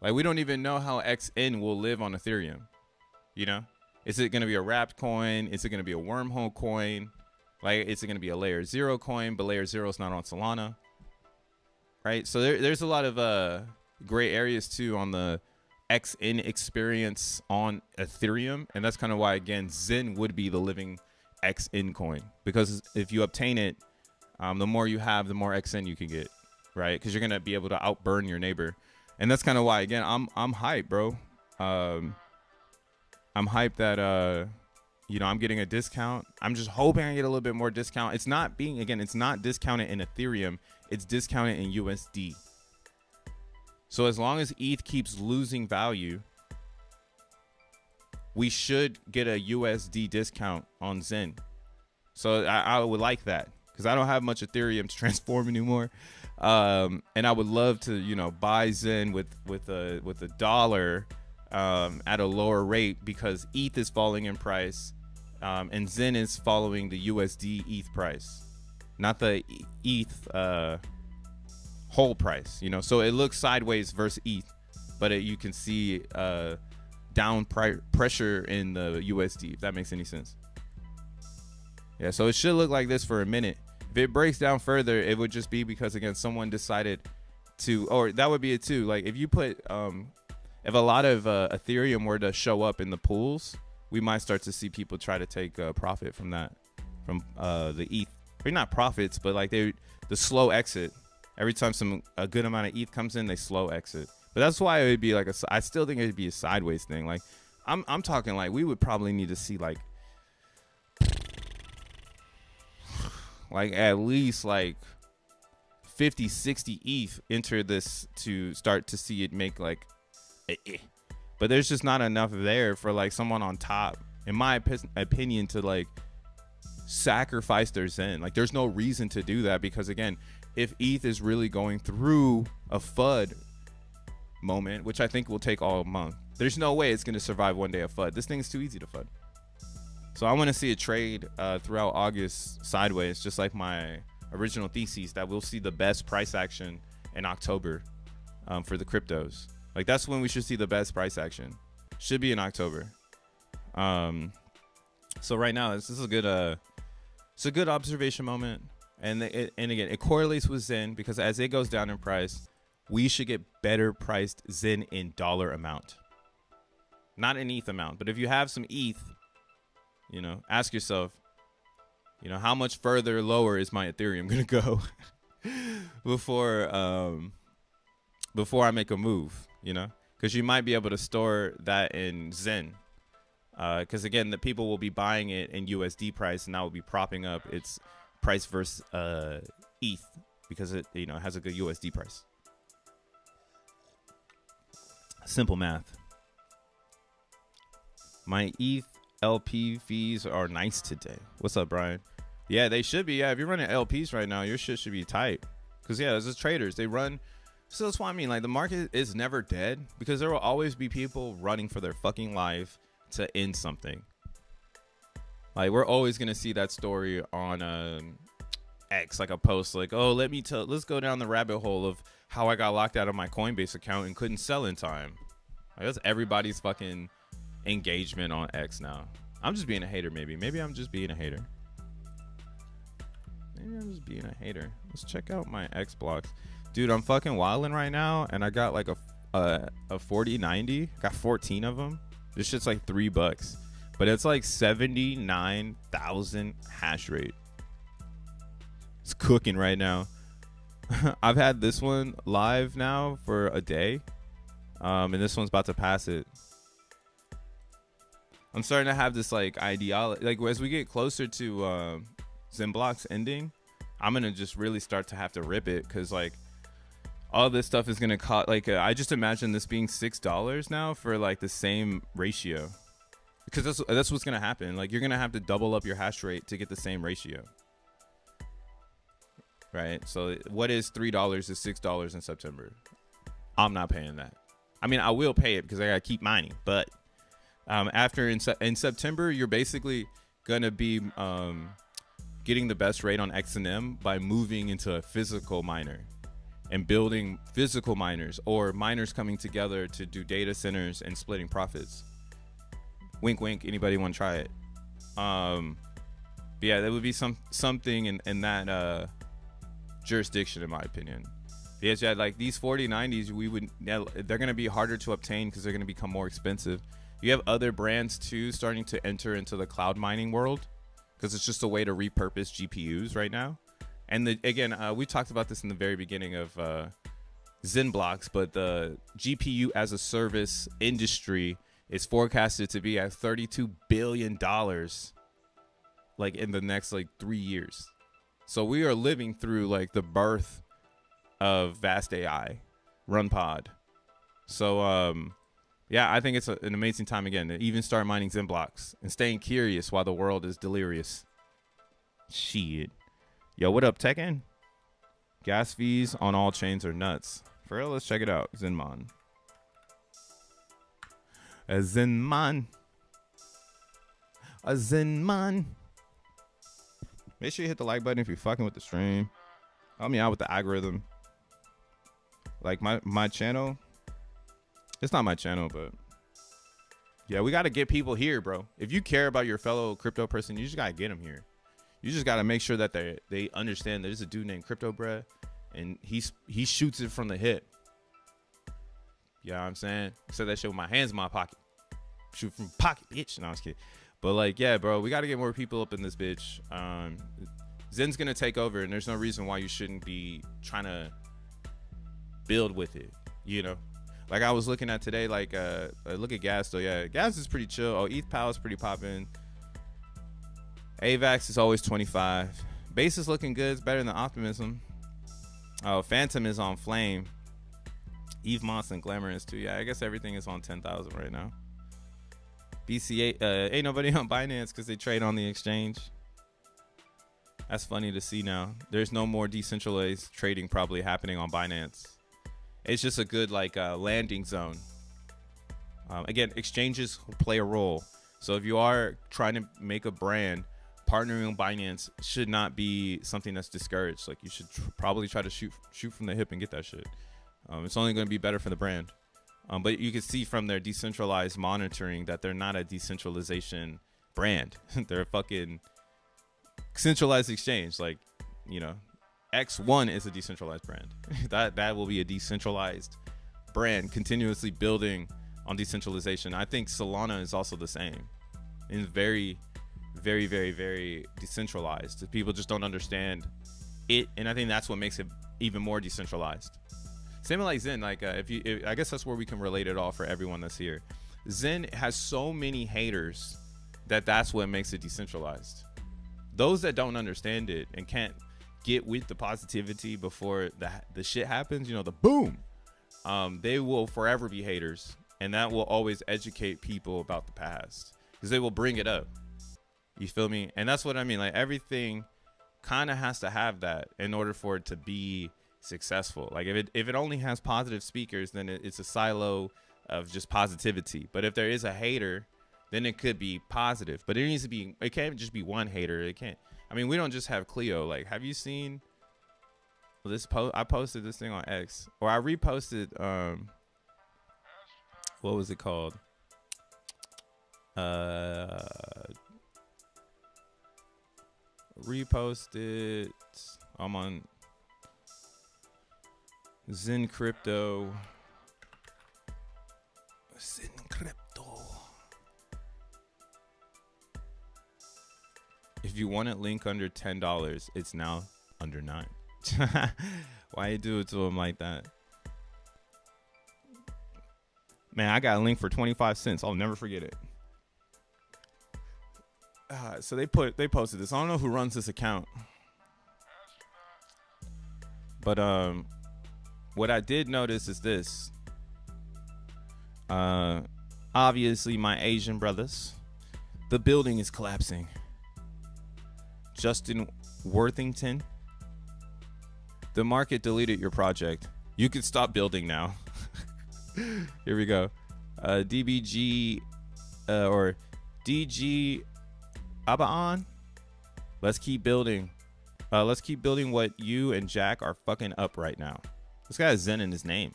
Like, we don't even know how XN will live on Ethereum. Is it going to be a wrapped coin? Is it going to be a wormhole coin? Like, is it going to be a layer 0 coin, but layer 0 is not on Solana? Right? So there's a lot of gray areas too on the XN experience on Ethereum. And that's kind of why, again, Zen would be the living XN coin. Because if you obtain it, the more you have, the more XN you can get. Right? Because you're going to be able to outburn your neighbor. And that's kind of why, again, I'm hyped, bro. I'm hyped that I'm getting a discount. I'm just hoping I get a little bit more discount. It's not discounted in Ethereum, it's discounted in USD. So as long as ETH keeps losing value, we should get a USD discount on Zen. So I would like that, because I don't have much Ethereum to transform anymore. And I would love to, you know, buy Zen with a dollar at a lower rate, because ETH is falling in price, and Zen is following the USD ETH price, not the ETH whole price, you know. So it looks sideways versus ETH, but you can see down pressure in the USD, if that makes any sense. Yeah, so it should look like this for a minute. If it breaks down further, it would just be because, again, someone decided to, or that would be it too. Like if you put, if a lot of Ethereum were to show up in the pools, we might start to see people try to take profit from that, from the ETH. Or not profits, but like the slow exit. Every time a good amount of ETH comes in, they slow exit. But that's why it would be like I still think it'd be a sideways thing. Like I'm talking like we would probably need to see like at least like 50, 60 ETH enter this to start to see it make like but there's just not enough there for like someone on top, in my opinion, to like sacrifice their Zen. Like there's no reason to do that, because again, if ETH is really going through a FUD moment, which I think will take all month, there's no way it's going to survive one day of FUD. This thing's too easy to FUD. So I want to see a trade throughout August sideways, just like my original thesis, that we'll see the best price action in October for the cryptos. Like that's when we should see the best price action. Should be in October. So right now, this is a good it's a good observation moment, and again, it correlates with Zen, because as it goes down in price, we should get better priced Zen in dollar amount, not in ETH amount. But if you have some ETH, you know, ask yourself, you know, how much further lower is my Ethereum gonna go before I make a move, you know, because you might be able to store that in Zen, because again, the people will be buying it in USD price, and that will be propping up its price versus ETH, because it, you know, has a good USD price. Simple math. My ETH LP fees are nice today. What's up, Brian? Yeah, they should be. Yeah, if you're running LPs right now, your shit should be tight. Because yeah, as traders, they run. So that's what I mean. Like the market is never dead, because there will always be people running for their fucking life to end something. Like we're always gonna see that story on X, like a post like, oh, let's go down the rabbit hole of how I got locked out of my Coinbase account and couldn't sell in time. Like that's everybody's fucking engagement on X now. I'm just being a hater. Maybe I'm just being a hater. Let's check out my XENblocks. Dude, I'm fucking wilding right now, and I got like a 4090. Got 14 of them. This shit's like $3, but it's like 79,000 hash rate. It's cooking right now. I've had this one live now for a day, and this one's about to pass it. I'm starting to have this like ideology, like as we get closer to XENblocks ending, I'm gonna just really start to have to rip it, because like all this stuff is gonna cost. Like I just imagine this being $6 now for like the same ratio, because that's what's gonna happen. Like you're gonna have to double up your hash rate to get the same ratio, right? So what is $3 is $6 in September. I'm not paying that. I mean, I will pay it because I gotta keep mining, but after in September, you're basically gonna be getting the best rate on XENM by moving into a physical miner and building physical miners, or miners coming together to do data centers and splitting profits. Wink, wink. Anybody want to try it? But yeah, there would be something in that jurisdiction, in my opinion. Yes, yeah, like these 4090s, they're gonna be harder to obtain because they're gonna become more expensive. You have other brands too starting to enter into the cloud mining world, because it's just a way to repurpose GPUs right now. And again, we talked about this in the very beginning of XENblocks, but the GPU as a service industry is forecasted to be at $32 billion like in the next like 3 years. So we are living through like the birth of vast AI, run pod. So yeah, I think it's an amazing time again to even start mining XENblocks and staying curious while the world is delirious. Shit. Yo, what up, Tekken? Gas fees on all chains are nuts. For real, let's check it out. Zenmon. A Zenmon. A Zenmon. Make sure you hit the like button if you're fucking with the stream. Help me out with the algorithm. Like my channel. It's not my channel, but yeah, we got to get people here, bro. If you care about your fellow crypto person, you just got to get them here. You just got to make sure that they understand there's a dude named Crypto Bread, and he shoots it from the hip. You know what I'm saying? I said that shit with my hands in my pocket. Shoot from pocket, bitch. No, I was kidding. But like, yeah, bro, we got to get more people up in this bitch. Zen's going to take over, and there's no reason why you shouldn't be trying to build with it, you know? Like I was looking at today, like look at gas though. Yeah, gas is pretty chill. Oh, ETH is pretty popping. AVAX is always 25. Base is looking good. It's better than Optimism. Oh, Phantom is on flame. Eve Moss and Glamorous too. Yeah, I guess everything is on 10,000 right now. BCA ain't nobody on Binance because they trade on the exchange. That's funny to see now. There's no more decentralized trading probably happening on Binance. It's just a good like landing zone. Again, exchanges play a role. So if you are trying to make a brand, partnering on Binance should not be something that's discouraged. Like you should probably try to shoot from the hip and get that shit. It's only going to be better for the brand. But you can see from their decentralized monitoring that they're not a decentralization brand. They're a fucking centralized exchange. Like, you know, X1 is a decentralized brand. that will be a decentralized brand continuously building on decentralization. I think Solana is also the same. It's very, very, very, very decentralized. People just don't understand it, and I think that's what makes it even more decentralized. Same like Zen. Like I guess that's where we can relate it all for everyone that's here. Zen has so many haters that's what makes it decentralized. Those that don't understand it and can't get with the positivity before the shit happens, you know, the boom, they will forever be haters, and that will always educate people about the past because they will bring it up. You feel me? And that's what I mean. Like everything kind of has to have that in order for it to be successful. Like if it only has positive speakers, then it's a silo of just positivity. But if there is a hater, then it could be positive. But it can't just be one hater. It can't. I mean, we don't just have Cleo. Like, have you seen this post? I posted this thing on X, or I reposted. What was it called? Reposted. I'm on Zen Crypto. Zen Crypto. If you want it link under $10, it's now under $9. Why you do it to them like that? Man, I got a link for 25 cents. I'll never forget it. So they posted this. I don't know who runs this account, but what I did notice is this. Obviously, my Asian brothers, the building is collapsing. Justin Worthington, the market deleted your project. You can stop building now. Here we go. DBG or DG Abaan. Let's keep building. Let's keep building what you and Jack are fucking up right now. This guy has Zen in his name.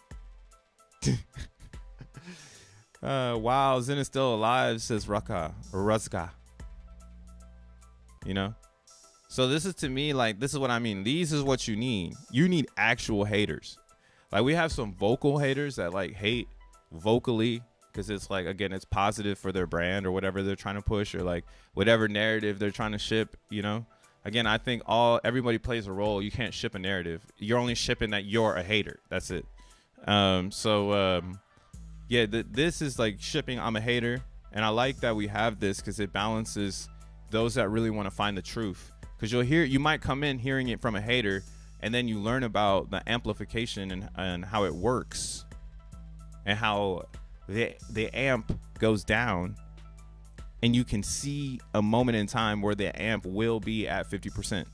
Wow, Zen is still alive, says Ruzka. You know? So this is, to me, like, this is what I mean. These is what you need. You need actual haters. Like, we have some vocal haters that, like, hate vocally because it's, like, again, it's positive for their brand or whatever they're trying to push, or, like, whatever narrative they're trying to ship, you know? Again, I think everybody plays a role. You can't ship a narrative. You're only shipping that you're a hater. That's it. Yeah, this is, like, shipping I'm a hater. And I like that we have this because it balances those that really want to find the truth. Because you might come in hearing it from a hater, and then you learn about the amplification and how it works, and how the amp goes down, and you can see a moment in time where the amp will be at 50%.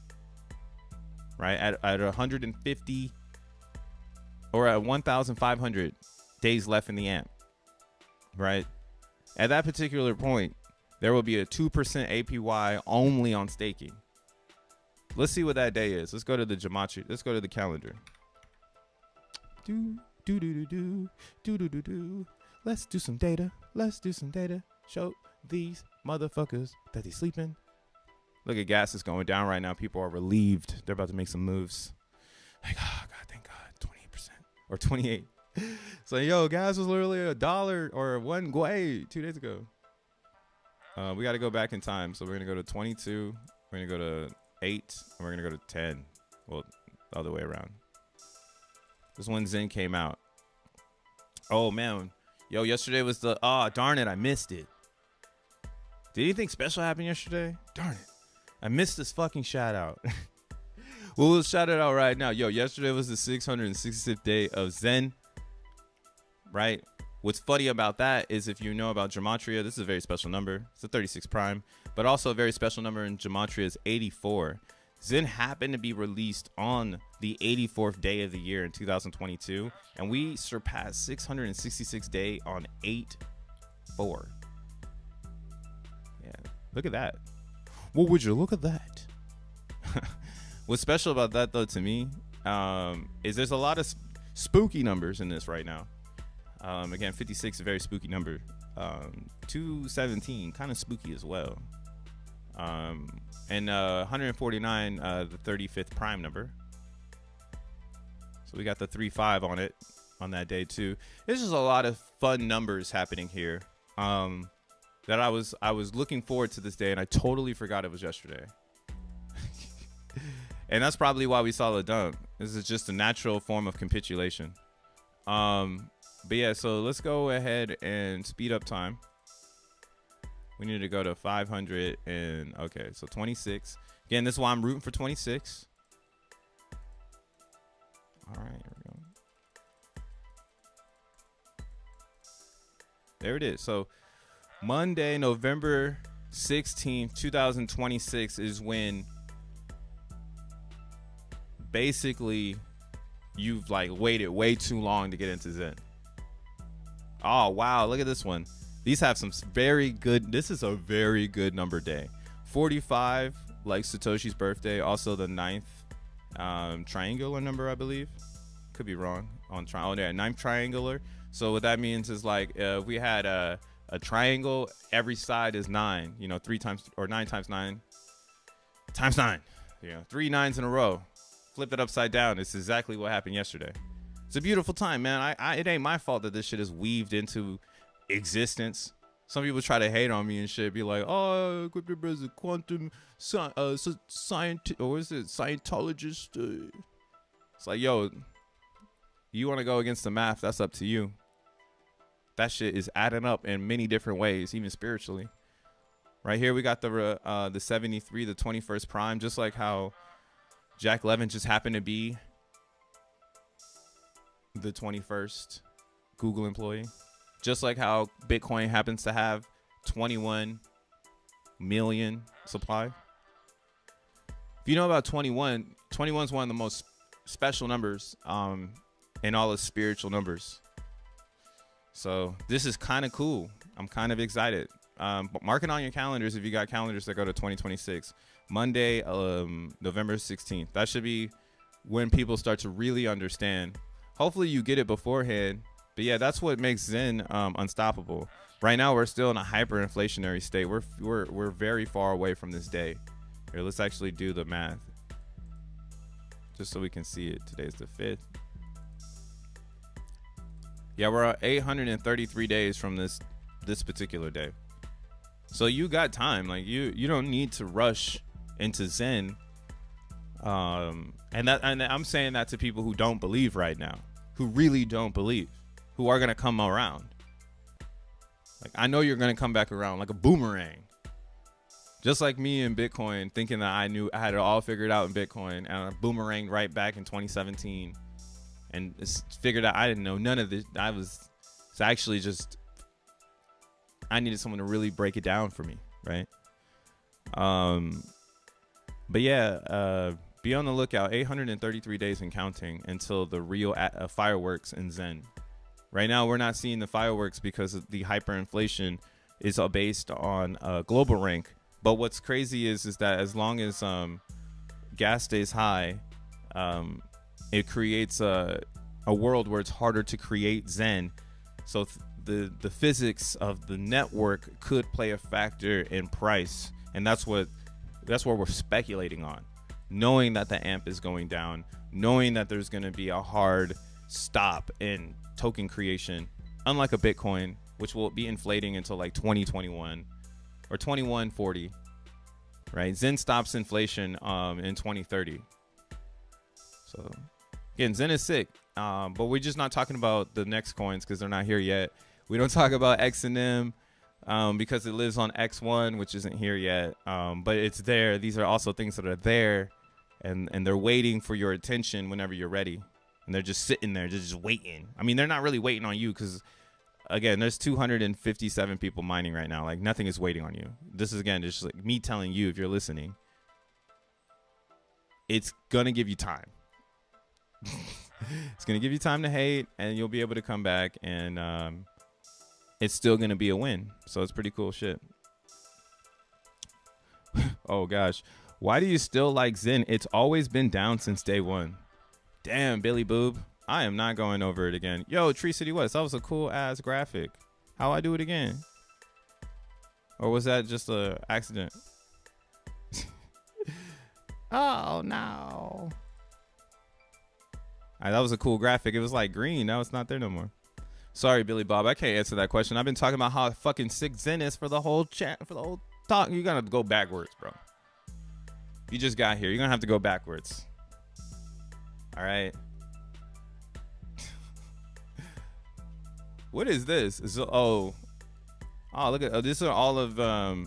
right? At 150 or at 1,500 days left in the AMP, right? At that particular point, there will be a 2% APY only on staking. Let's see what that day is. Let's go to the gematria. Let's go to the calendar. Let's do some data. Let's do some data. Show these motherfuckers that they sleeping. Look at gas is going down right now. People are relieved. They're about to make some moves. Like, oh God, thank God, 28% or 28. So yo, gas was literally $1 or one guay 2 days ago. We got to go back in time. So we're gonna go to 22. We're gonna go to 8, and we're gonna go to 10. Well, the other way around. This is when Zen came out. Oh man, yo, yesterday was the darn it, I missed it. Did anything special happen yesterday? Darn it, I missed this fucking shout out. Well, we'll shout it out right now. Yo, yesterday was the 666th day of Zen. Right. What's funny about that is if you know about gematria, this is a very special number. It's a 36 prime, but also a very special number in gematria is 84. Zen happened to be released on the 84th day of the year in 2022, and we surpassed 666 day on 8/4. Yeah, look at that. What would you look at that? What's special about that, though, to me, is there's a lot of spooky numbers in this right now. Again, 56 a very spooky number. 217 kind of spooky as well. And 149 the 35th prime number. So we got the 3-5 on it on that day too. There's just a lot of fun numbers happening here. That I was looking forward to this day, and I totally forgot it was yesterday. And that's probably why we saw the dump. This is just a natural form of capitulation. But yeah, so let's go ahead and speed up time. We need to go to 500 and okay, so 26. Again, this is why I'm rooting for 26. All right, here we go. There it is. So Monday, November 16th, 2026 is when basically you've like waited way too long to get into Zen. Oh, wow. Look at this one. These have some very good. This is a very good number day. 45, like Satoshi's birthday. Also the 9th triangular number, I believe. Could be wrong on oh, yeah, 9th triangular. So what that means is like if we had a triangle, every side is 9. You know, 3 times or 9 times 9 times 9. You know, 3 9s in a row. Flip it upside down. It's exactly what happened yesterday. It's a beautiful time, man. It ain't my fault that this shit is weaved into existence. Some people try to hate on me and shit, be like, "Oh, is a quantum scientist, or is it Scientologist?" It's like, yo, you want to go against the math? That's up to you. That shit is adding up in many different ways, even spiritually. Right here, we got the 73, the 21st prime, just like how Jack Levin just happened to be the 21st Google employee. Just like how Bitcoin happens to have 21 million supply. If you know about 21, 21 is one of the most special numbers in all of spiritual numbers. So this is kind of cool. I'm kind of excited. But mark it on your calendars if you got calendars that go to 2026. Monday, November 16th. That should be when people start to really understand. Hopefully you get it beforehand. But yeah, that's what makes Zen unstoppable. Right now, we're still in a hyperinflationary state. We're very far away from this day. Here, let's actually do the math, just so we can see it. Today's the 5th. Yeah, we're 833 days from this particular day. So you got time. Like you don't need to rush into Zen. And I'm saying that to people who don't believe right now, who really don't believe, who are going to come around. Like, I know you're going to come back around like a boomerang. Just like me in Bitcoin, thinking that I knew I had it all figured out in Bitcoin, and I boomeranged right back in 2017 and figured out I didn't know none of this. It's actually just, I needed someone to really break it down for me. Right. But yeah, Be on the lookout. 833 days and counting until the real fireworks in Zen. Right now, we're not seeing the fireworks because of the hyperinflation is based on global rank. But what's crazy is that as long as gas stays high, it creates a world where it's harder to create Zen. So the physics of the network could play a factor in price, and that's what we're speculating on, knowing that the AMP is going down, knowing that there's going to be a hard stop in token creation, unlike a Bitcoin, which will be inflating until like 2021 or 2140, right? Zen stops inflation in 2030. So again, Zen is sick, but we're just not talking about the next coins because they're not here yet. We don't talk about XENM because it lives on X1, which isn't here yet, but it's there. These are also things that are there, and they're waiting for your attention whenever you're ready. And they're just sitting there, just waiting. I mean, they're not really waiting on you because, again, there's 257 people mining right now. Like, nothing is waiting on you. This is, again, just like me telling you, if you're listening, it's going to give you time. It's going to give you time to hate, and you'll be able to come back, and it's still going to be a win. So it's pretty cool shit. Oh, gosh. Why do you still like Zen? It's always been down since day one. Damn, Billy Boob. I am not going over it again. Yo, Tree City West. That was a cool ass graphic. How I do it again? Or was that just a accident? Oh, no. That was a cool graphic. It was like green. Now it's not there no more. Sorry, Billy Bob. I can't answer that question. I've been talking about how fucking sick Zen is for the whole chat, for the whole talk. You're going to go backwards, bro. You just got here. You're going to have to go backwards. All right. What is this? Oh, look at these are all of the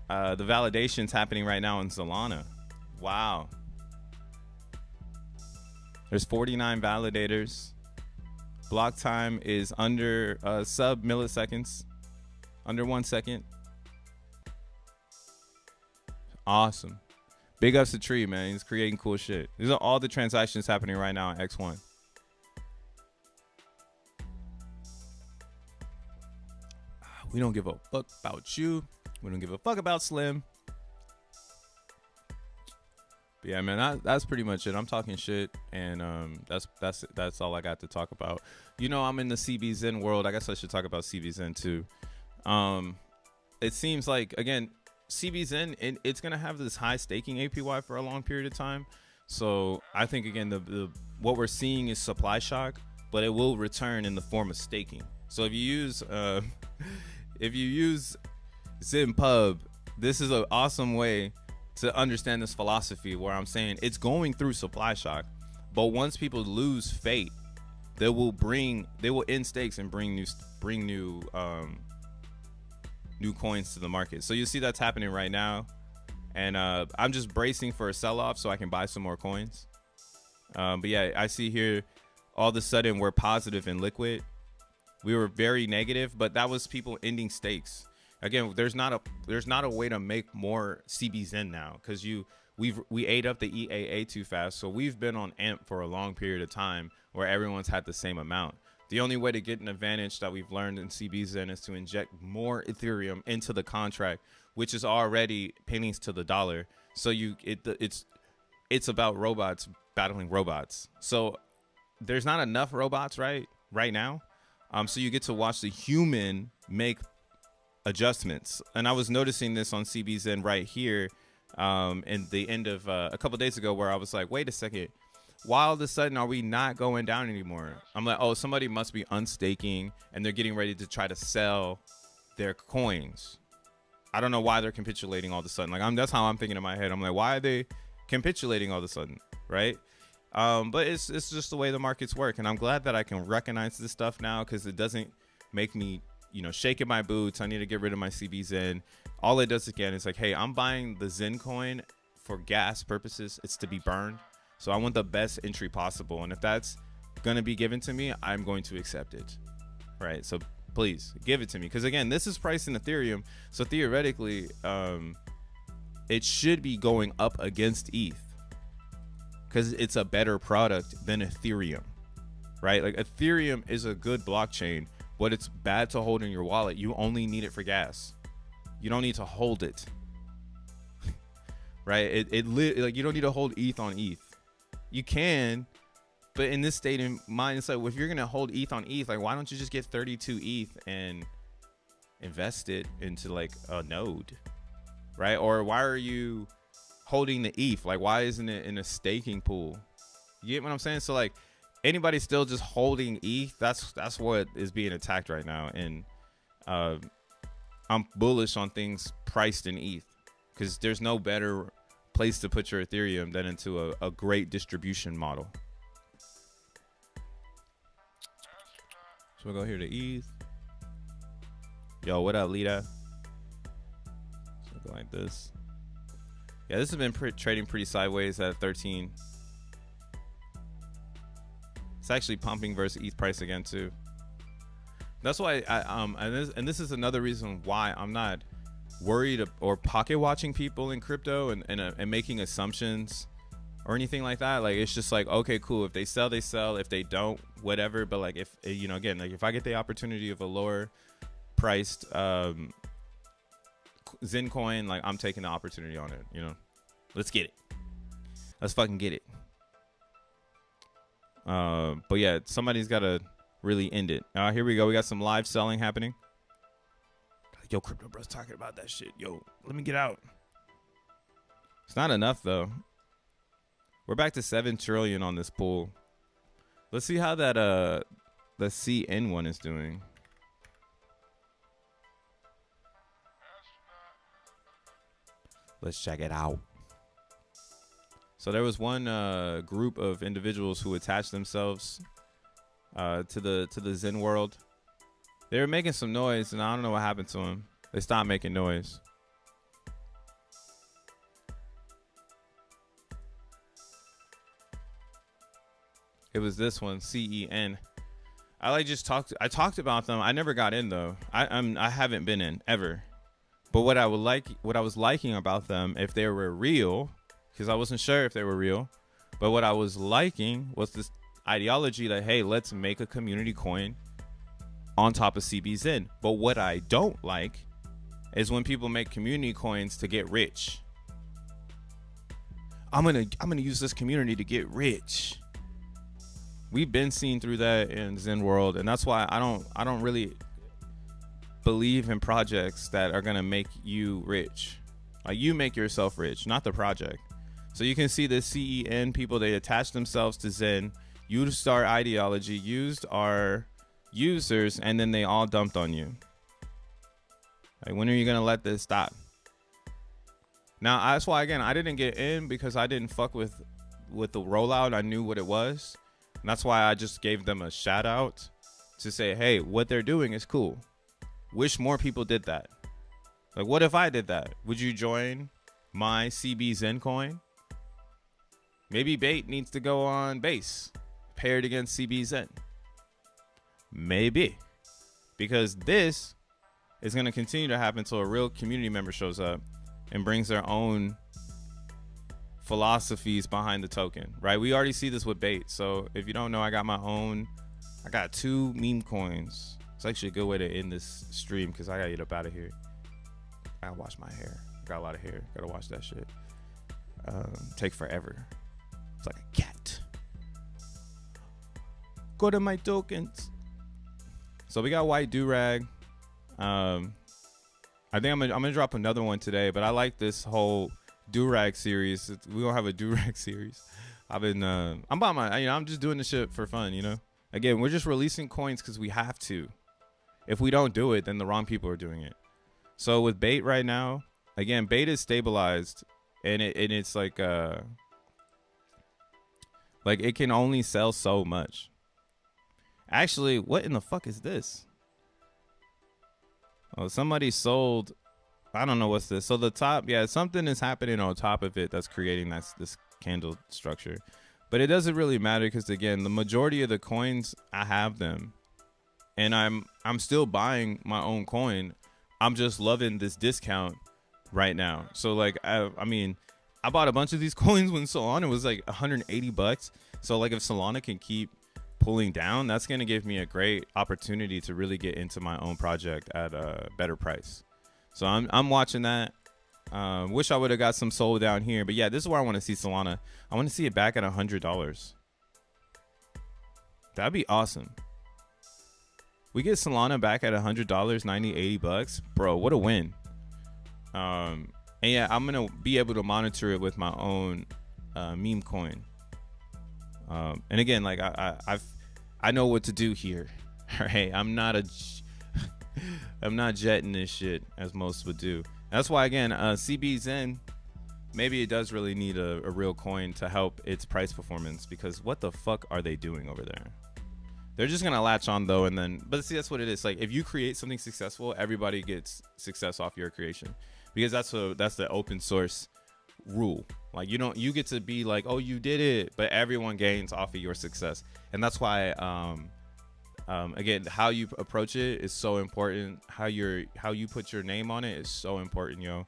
validations happening right now in Solana. Wow. There's 49 validators. Block time is under sub milliseconds, under 1 second. Awesome. Big ups to Tree, man. He's creating cool shit. These are all the transactions happening right now on X1. We don't give a fuck about you. We don't give a fuck about Slim. But yeah, man, that's pretty much it. I'm talking shit, and that's all I got to talk about. You know, I'm in the CBZen world. I guess I should talk about CBZen too. It seems like, again, CBZen, it's going to have this high staking APY for a long period of time. So I think, again, the what we're seeing is supply shock, but it will return in the form of staking. So if you use ZenPub, this is an awesome way to understand this philosophy where I'm saying it's going through supply shock, but once people lose faith, they will end stakes and bring new coins to the market. So you see that's happening right now, and I'm just bracing for a sell-off so I can buy some more coins. But yeah, I see here all of a sudden we're positive in liquid. We were very negative, but that was people ending stakes. Again, there's not a way to make more CBZen now because we ate up the EAA too fast. So we've been on AMP for a long period of time where everyone's had the same amount. The only way to get an advantage that we've learned in CBZen is to inject more Ethereum into the contract, which is already pennies to the dollar. So it's about robots battling robots. So there's not enough robots right now. So you get to watch the human make adjustments. And I was noticing this on CBZen right here in the end of a couple days ago, where I was like, wait a second, why all of a sudden are we not going down anymore? I'm like, oh, somebody must be unstaking and they're getting ready to try to sell their coins. I don't know why they're capitulating all of a sudden. Like, that's how I'm thinking in my head. I'm like, why are they capitulating all of a sudden, right? But it's just the way the markets work, and I'm glad that I can recognize this stuff now because it doesn't make me, shaking my boots. I need to get rid of my CBZen. All it does again is like, hey, I'm buying the Zen coin for gas purposes. It's to be burned, so I want the best entry possible, and if that's gonna be given to me, I'm going to accept it, right? So please give it to me, because again, this is priced in Ethereum, so theoretically, it should be going up against ETH. because it's a better product than Ethereum, right? Like Ethereum is a good blockchain, but it's bad to hold in your wallet. You only need it for gas. You don't need to hold it, right? Like you don't need to hold ETH on ETH. You can, but in this state of mind, it's like, well, if you're gonna hold ETH on ETH, like why don't you just get 32 ETH and invest it into like a node, right? Or why are you holding the ETH? Like why isn't it in a staking pool? You get what I'm saying? So like anybody still just holding ETH, that's what is being attacked right now. And I'm bullish on things priced in ETH because there's no better place to put your Ethereum than into a great distribution model. So we'll go here to ETH. Yo, what up, Lita? Something like this. Yeah, this has been trading pretty sideways at 13. It's actually pumping versus ETH price again too. That's why and this is another reason why I'm not worried or pocket watching people in crypto and making assumptions or anything like that. Like it's just like, okay, cool. If they sell, they sell. If they don't, whatever. But like if again, like if I get the opportunity of a lower priced Zen coin, like I'm taking the opportunity on it. Let's get it. Let's fucking get it. But yeah, somebody's got to really end it. Here we go. We got some live selling happening. Yo, Crypto Bro's talking about that shit. Yo, let me get out. It's not enough though. We're back to 7 trillion on this pool. Let's see how that the CN one is doing. Let's check it out. So there was one group of individuals who attached themselves to the Zen world. They were making some noise, and I don't know what happened to them. They stopped making noise. It was this one, CEN. I talked about them. I never got in though. I haven't been in ever. But what I was liking about them, if they were real, because I wasn't sure if they were real, but what I was liking was this ideology that, hey, let's make a community coin on top of CBZen. But what I don't like is when people make community coins to get rich. I'm gonna use this community to get rich. We've been seen through that in Zen world, and that's why I don't really believe in projects that are gonna make you rich. Like you make yourself rich, not the project. So you can see the CEN people, they attach themselves to Zen, used our ideology, used our users, and then they all dumped on you. Like, when are you gonna let this stop? Now that's why, again, I didn't get in because I didn't fuck with the rollout. I knew what it was, and that's why I just gave them a shout out to say, hey, what they're doing is cool. Wish more people did that. Like, what if I did that? Would you join my CBZen coin? Maybe Bait needs to go on base paired against CBZen. Maybe, because this is going to continue to happen until a real community member shows up and brings their own philosophies behind the token, right? We already see this with Bait. So if you don't know, I got 2 meme coins. It's actually a good way to end this stream because I gotta get up out of here. I gotta wash my hair. Got a lot of hair. Gotta wash that shit. Take forever. It's like a cat. Go to my tokens. So we got White Durag. I think I'm gonna drop another one today, but I like this whole Durag series. We gonna have a Durag series. I'm just doing this shit for fun, Again, we're just releasing coins because we have to. If we don't do it, then the wrong people are doing it. So with Bait right now, again, Bait is stabilized, and it's like it can only sell so much. Actually, what in the fuck is this? Oh, somebody sold. I don't know what's this. So the top, yeah, something is happening on top of it that's creating this candle structure. But it doesn't really matter because, again, the majority of the coins, I have them. And I'm still buying my own coin. I'm just loving this discount right now. So, like, I mean, I bought a bunch of these coins when Solana was like $180. So like if Solana can keep pulling down, that's going to give me a great opportunity to really get into my own project at a better price. So I'm watching that. Wish I would have got some Sol down here, but yeah, this is where I want to see Solana. I want to see it back at $100. That'd be awesome. We get Solana back at $100, 90, 80 bucks, bro. What a win. And yeah, I'm gonna be able to monitor it with my own meme coin. And again, like I know what to do here. All right, I'm not jetting this shit as most would do. That's why, again, CBZen, maybe it does really need a real coin to help its price performance, because what the fuck are they doing over there? They're just going to latch on, though, and then, but see, that's what it is. Like, if you create something successful, everybody gets success off your creation, because that's the open source rule. Like, you get to be like, oh, you did it, but everyone gains off of your success. And that's why, again, how you approach it is so important. How you put your name on it is so important, yo.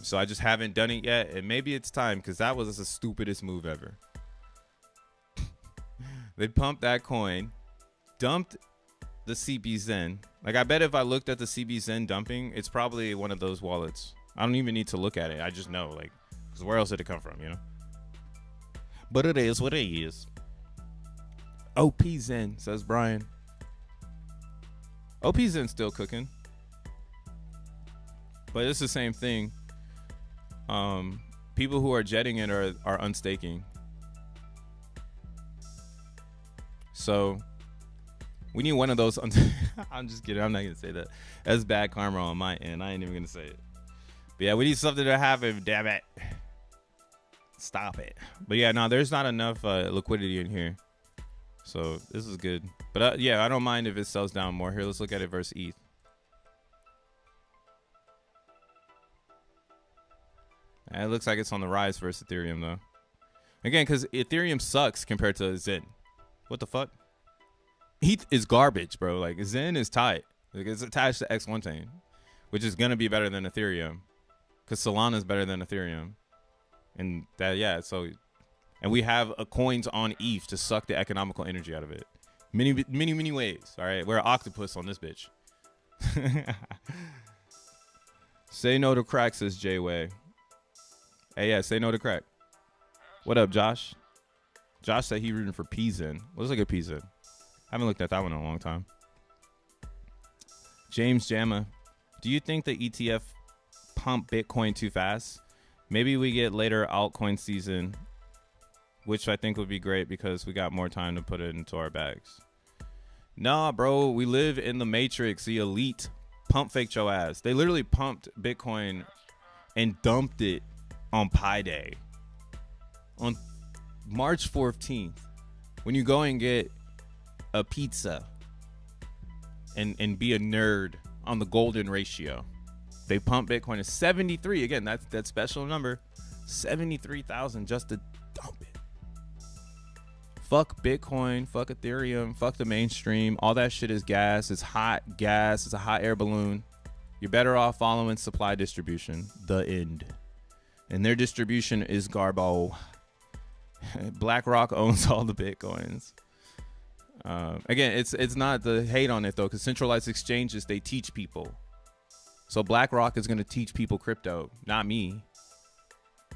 So I just haven't done it yet, and maybe it's time, because that was the stupidest move ever. They pumped that coin, dumped the CBZen. Like, I bet if I looked at the CBZen dumping, it's probably one of those wallets. I don't even need to look at it. I just know, like, because where else did it come from, you know? But it is what it is. P.o.P Zen, says Brian. P.o.P Zen's still cooking, but it's the same thing. People who are jetting it are unstaking. So we need one of those. I'm just kidding. I'm not gonna say that. That's bad karma on my end. I ain't even gonna say it. But yeah, we need something to happen. Damn it! Stop it. But yeah, no, there's not enough liquidity in here. So this is good. But yeah, I don't mind if it sells down more. Here, let's look at it versus ETH. It looks like it's on the rise versus Ethereum, though. Again, because Ethereum sucks compared to Zen. What the fuck? ETH is garbage, bro. Like, Zen is tight. Like, it's attached to X1 which is going to be better than Ethereum, because Solana is better than Ethereum. And that, yeah, so... And we have coins on ETH to suck the economical energy out of it. Many ways. All right. We're an octopus on this bitch. Say no to crack, says J-Way. Hey, yeah, say no to crack. What up, Josh? Josh said he rooting for P.o.P. What's a good P.o.P? I haven't looked at that one in a long time. James Jamma. Do you think the ETF pump Bitcoin too fast? Maybe we get later altcoin season, which I think would be great because we got more time to put it into our bags. Nah, bro, we live in the matrix. The elite pump faked your ass. They literally pumped Bitcoin and dumped it on Pi Day. On March 14th, when you go and get a pizza and be a nerd on the golden ratio, they pump Bitcoin to 73. Again, that's that special number, 73,000 just to dump it. Fuck Bitcoin, fuck Ethereum, fuck the mainstream. All that shit is gas. It's hot gas. It's a hot air balloon. You're better off following supply distribution. The end. And their distribution is Garbo. BlackRock owns all the Bitcoins. Again, it's not the hate on it, though, because centralized exchanges, they teach people. So BlackRock is going to teach people crypto, not me.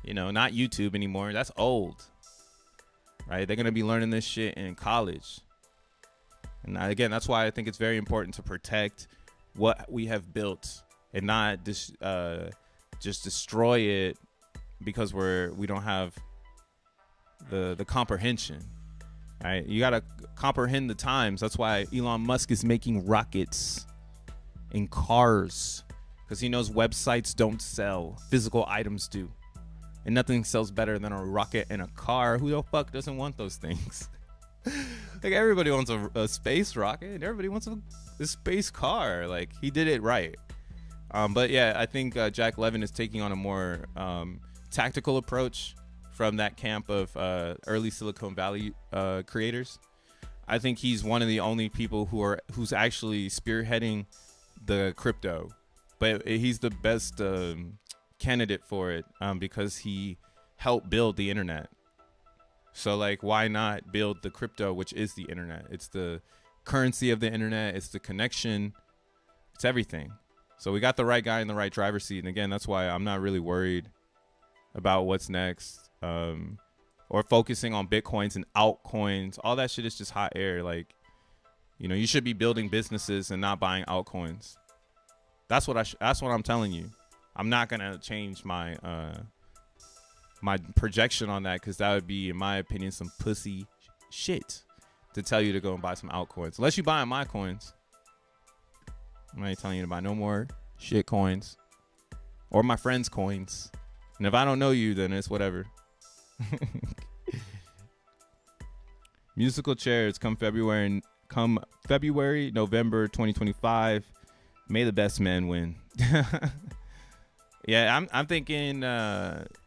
You know, not YouTube anymore. That's old. Right? They're going to be learning this shit in college. And again, that's why I think it's very important to protect what we have built and not just destroy it because we don't have the comprehension. Right? You got to comprehend the times. That's why Elon Musk is making rockets and cars, because he knows websites don't sell. Physical items do. And nothing sells better than a rocket and a car. Who the fuck doesn't want those things? Like, everybody wants a space rocket, and everybody wants a space car. Like, he did it right. But yeah, I think Jack Levin is taking on a more tactical approach from that camp of early Silicon Valley creators. I think he's one of the only people who's actually spearheading the crypto. But he's the best candidate for it because he helped build the internet. So like, why not build the crypto, which is the internet? It's the currency of the internet. It's the connection. It's everything. So we got the right guy in the right driver's seat. And again, that's why I'm not really worried about what's next, or focusing on Bitcoins and altcoins. All that shit is just hot air. Like, you know, you should be building businesses and not buying altcoins. That's what that's what I'm telling you. I'm not gonna change my my projection on that, because that would be, in my opinion, some pussy shit to tell you to go and buy some altcoins. Unless you buying my coins. I'm not telling you to buy no more shit coins or my friends' coins. And if I don't know you, then it's whatever. Musical chairs come February, November 2025. May the best man win. Yeah, I'm thinking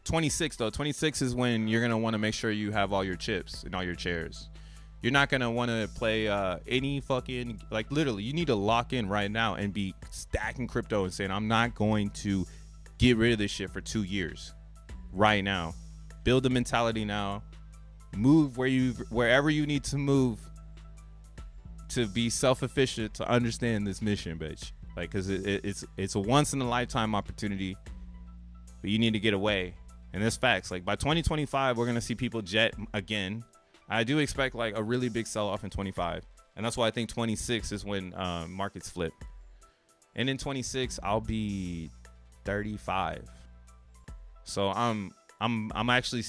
26 though. 26 is when you're gonna want to make sure you have all your chips and all your chairs. You're not gonna want to play any fucking, like, literally, you need to lock in right now and be stacking crypto and saying, I'm not going to get rid of this shit for 2 years. Right now, build the mentality now. Move wherever you need to move to be self-efficient, to understand this mission, bitch. Like, cause it's a once in a lifetime opportunity, but you need to get away. And there's facts. Like, by 2025, we're gonna see people jet again. I do expect like a really big sell-off in 25, and that's why I think 26 is when markets flip. And in 26, I'll be 35. So I'm actually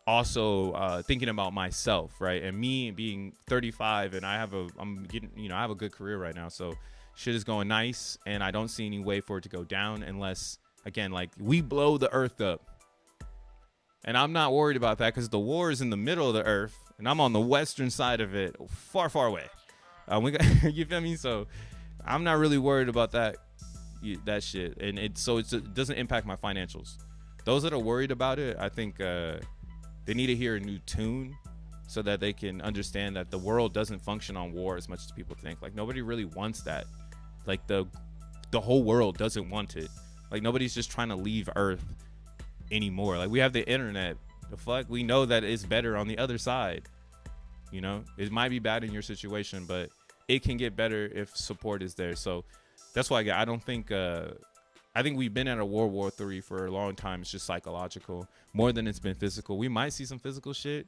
also thinking about myself, right? And me being 35, and I have a good career right now, so shit is going nice, and I don't see any way for it to go down unless, again, like, we blow the earth up. And I'm not worried about that, because the war is in the middle of the earth, and I'm on the western side of it, far, far away. You feel me? So I'm not really worried about that shit, and it doesn't impact my financials. Those that are worried about it, I think they need to hear a new tune, so that they can understand that the world doesn't function on war as much as people think. Like, nobody really wants that. Like, the whole world doesn't want it. Like, nobody's just trying to leave Earth anymore. Like, we have the internet. The fuck, we know that it's better on the other side. You know, it might be bad in your situation, but it can get better if support is there. So that's why I don't think I think we've been at a World War III for a long time. It's just psychological more than it's been physical. We might see some physical shit,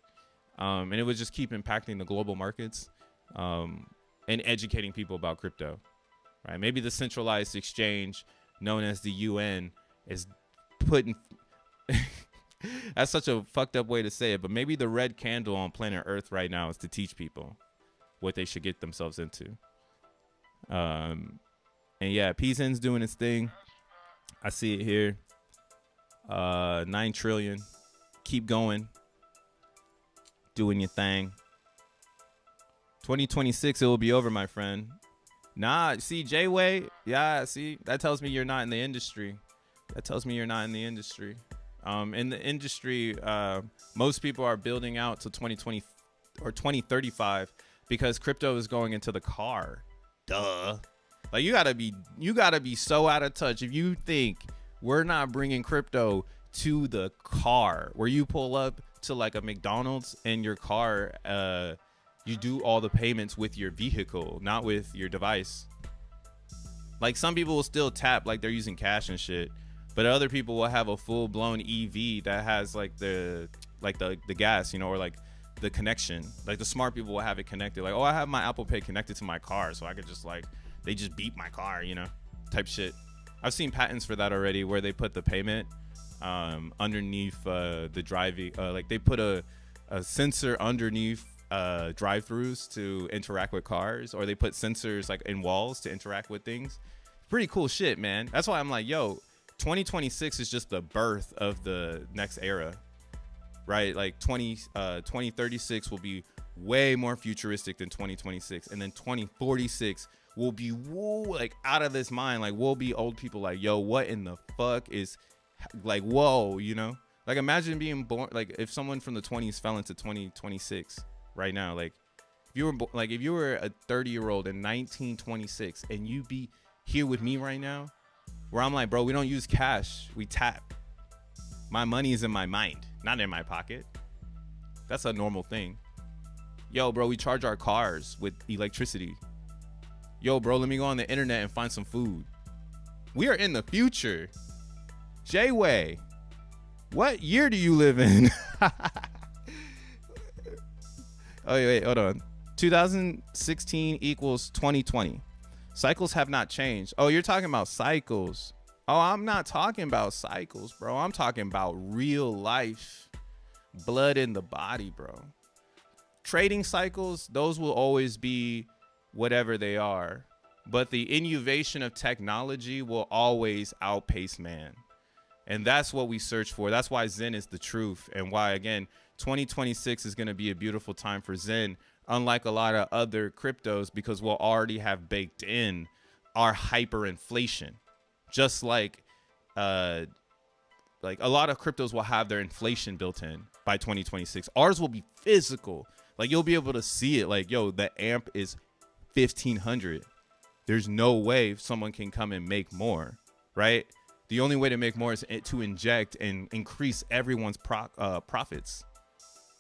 and it would just keep impacting the global markets, and educating people about crypto, right? Maybe the centralized exchange known as the UN is putting that's such a fucked up way to say it, but maybe the red candle on planet Earth right now is to teach people what they should get themselves into. And yeah, PZen's doing its thing. I see it here. 9 trillion. Keep going. Doing your thing. 2026, it will be over, my friend. Nah, see, J-Way. Yeah, see, that tells me you're not in the industry. In the industry, most people are building out to 2020 or 2035 because crypto is going into the car. Duh. Like, you gotta be so out of touch if you think we're not bringing crypto to the car, where you pull up to like a McDonald's and your car, you do all the payments with your vehicle, not with your device. Like, some people will still tap like they're using cash and shit, but other people will have a full blown EV that has like the gas, you know, or like the connection. Like, the smart people will have it connected. Like, oh, I have my Apple Pay connected to my car, so I could just like, they just beep my car, you know, type shit. I've seen patents for that already, where they put the payment underneath the driving, like they put a sensor underneath drive-throughs to interact with cars, or they put sensors like in walls to interact with things. Pretty cool shit, man. That's why I'm like, yo, 2026 is just the birth of the next era, right? Like 2036 will be way more futuristic than 2026, and then 2046 will be like out of this mind. Like, we'll be old people like, yo, what in the fuck is, like, whoa, you know? Like, imagine being born, like, if someone from the 20s fell into 2026 right now, like, if you were a 30-year-old in 1926 and you be here with me right now, where I'm like, bro, we don't use cash, we tap. My money is in my mind, not in my pocket. That's a normal thing. Yo, bro, we charge our cars with electricity. Yo, bro, let me go on the internet and find some food. We are in the future. J-Way, what year do you live in? Oh, wait, hold on. 2016 equals 2020. Cycles have not changed. Oh, you're talking about cycles. Oh, I'm not talking about cycles, bro. I'm talking about real life. Blood in the body, bro. Trading cycles, those will always be whatever they are. But the innovation of technology will always outpace man. And that's what we search for. That's why Zen is the truth. And why, again, 2026 is going to be a beautiful time for Zen, unlike a lot of other cryptos, because we'll already have baked in our hyperinflation. Just like a lot of cryptos will have their inflation built in by 2026. Ours will be physical. Like, you'll be able to see it. Like, yo, the amp is 1,500. There's no way someone can come and make more, right? The only way to make more is to inject and increase everyone's profits.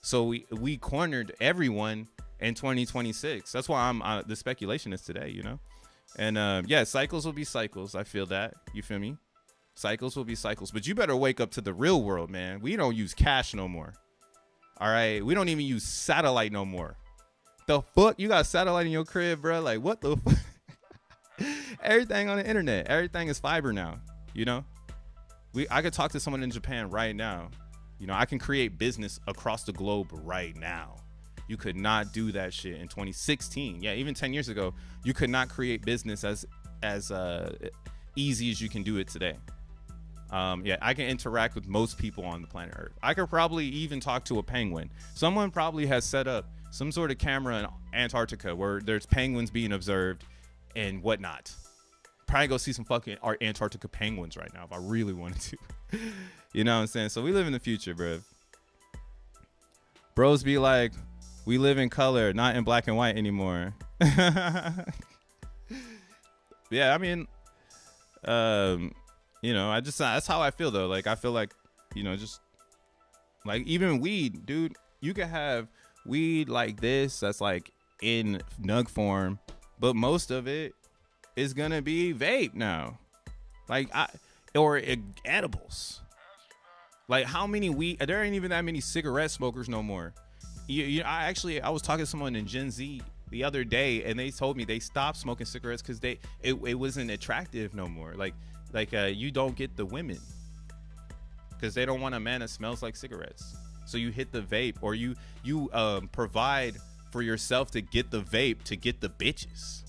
So we cornered everyone in 2026. That's why I'm the speculation is today, you know? And yeah, cycles will be cycles. I feel that. You feel me? Cycles will be cycles. But you better wake up to the real world, man. We don't use cash no more. All right? We don't even use satellite no more. The fuck? You got satellite in your crib, bro? Like, what the fuck? Everything on the internet. Everything is fiber now, you know? I could talk to someone in Japan right now. You know, I can create business across the globe right now. You could not do that shit in 2016. Yeah, even 10 years ago, you could not create business as easy as you can do it today. Yeah, I can interact with most people on the planet Earth. I could probably even talk to a penguin. Someone probably has set up some sort of camera in Antarctica where there's penguins being observed and whatnot. Probably go see some fucking Antarctica penguins right now if I really wanted to. You know what I'm saying? So we live in the future, bro. Bros be like, we live in color, not in black and white anymore. Yeah, I mean, you know, that's how I feel though. Like, I feel like, you know, just like even weed, dude, you could have weed like this that's like in nug form, but most of it is gonna be vape now, like or edibles. Like, how many weed? There ain't even that many cigarette smokers no more. I was talking to someone in Gen Z the other day, and they told me they stopped smoking cigarettes because it wasn't attractive no more. Like you don't get the women because they don't want a man that smells like cigarettes. So you hit the vape, or you provide for yourself to get the vape to get the bitches.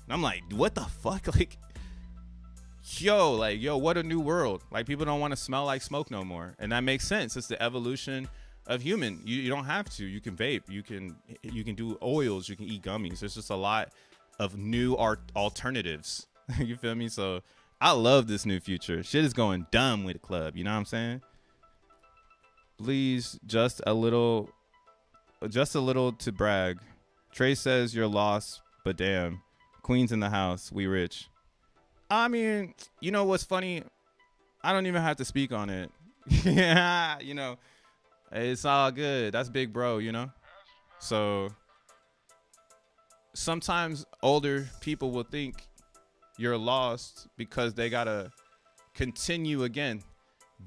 And I'm like, what the fuck? Like, yo, what a new world. Like, people don't want to smell like smoke no more. And that makes sense. It's the evolution of human. You don't have to. You can vape. You can do oils. You can eat gummies. There's just a lot of new alternatives. You feel me? So I love this new future. Shit is going dumb with the club. You know what I'm saying? Please, just a little to brag. Trey says you're lost, but damn. Queen's in the house. We rich. I mean, you know what's funny? I don't even have to speak on it. Yeah, you know, it's all good. That's big bro, you know? So sometimes older people will think you're lost because they gotta continue again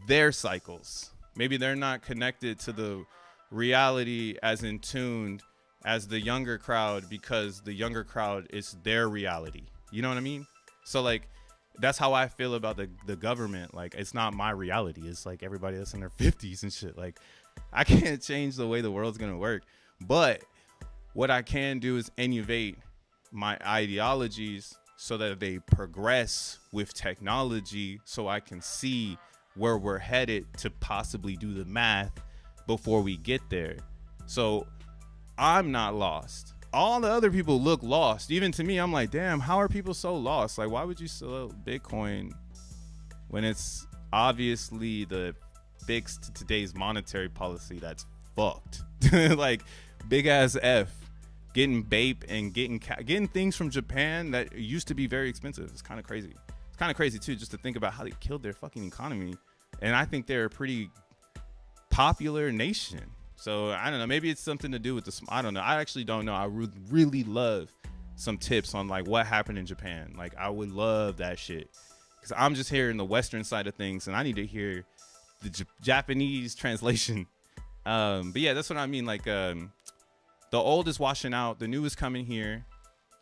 their cycles. Maybe they're not connected to the reality as in tuned as the younger crowd, because the younger crowd is their reality. You know what I mean? So like, that's how I feel about the government. Like, it's not my reality. It's like everybody that's in their 50s and shit. Like, I can't change the way the world's gonna work, but what I can do is innovate my ideologies so that they progress with technology, so I can see where we're headed to possibly do the math before we get there. So I'm not lost. All the other people look lost. Even to me, I'm like, damn, how are people so lost? Like, why would you sell Bitcoin when it's obviously the fix to today's monetary policy that's fucked? Like, big ass F. Getting vape and getting things from Japan that used to be very expensive. It's kind of crazy. It's kind of crazy too, just to think about how they killed their fucking economy. And I think they're a pretty popular nation. So I don't know. Maybe it's something to do with the. I don't know. I actually don't know. I would really love some tips on like what happened in Japan. Like I would love that shit, because I'm just hearing the Western side of things, and I need to hear the Japanese translation. But yeah, that's what I mean. Like the old is washing out, the new is coming here.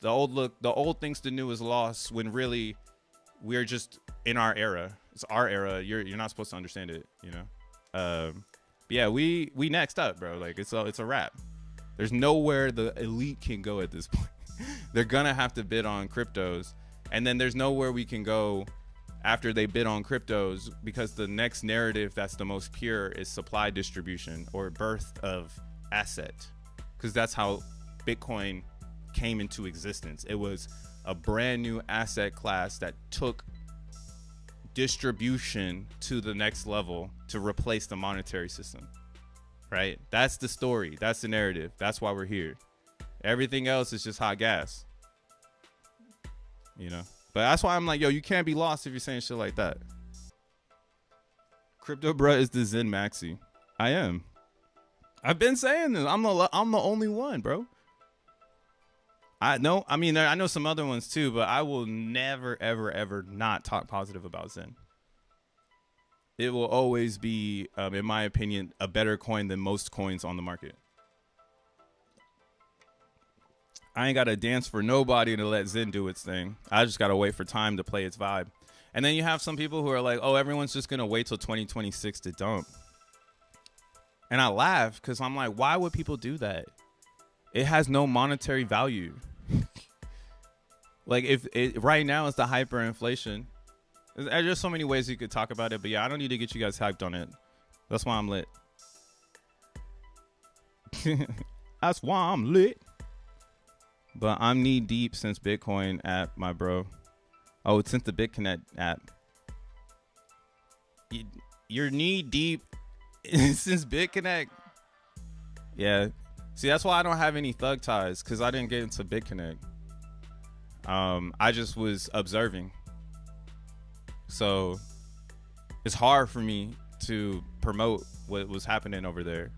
The old thinks the new is lost, when really we're just in our era. It's our era. You're not supposed to understand it, you know. But yeah, we next up, bro. Like it's a wrap. There's nowhere the elite can go at this point. They're gonna have to bid on cryptos, and then there's nowhere we can go after they bid on cryptos, because the next narrative that's the most pure is supply distribution, or birth of asset, because that's how Bitcoin came into existence. It was a brand new asset class that took distribution to the next level to replace the monetary system, right? That's the story. That's the narrative. That's why we're here. Everything else is just hot gas, you know. But that's why I'm like, yo, you can't be lost if you're saying shit like that. Crypto bruh is the Zen Maxi. I am. I've been saying this. I'm the only one, bro. I know. I mean, I know some other ones too, but I will never, ever, ever not talk positive about Zen. It will always be, in my opinion, a better coin than most coins on the market. I ain't got to dance for nobody to let Zen do its thing. I just got to wait for time to play its vibe. And then you have some people who are like, oh, everyone's just going to wait till 2026 to dump. And I laugh, because I'm like, why would people do that? It has no monetary value. Like, if it right now it's the hyperinflation. There's just so many ways you could talk about it. But yeah, I don't need to get you guys hyped on it. That's why I'm lit. That's why I'm lit. But I'm knee deep since Bitcoin app, my bro. Oh, it's since the BitConnect app. You're knee deep since BitConnect. Yeah. See, that's why I don't have any thug ties, because I didn't get into BitConnect. I just was observing. So it's hard for me to promote what was happening over there.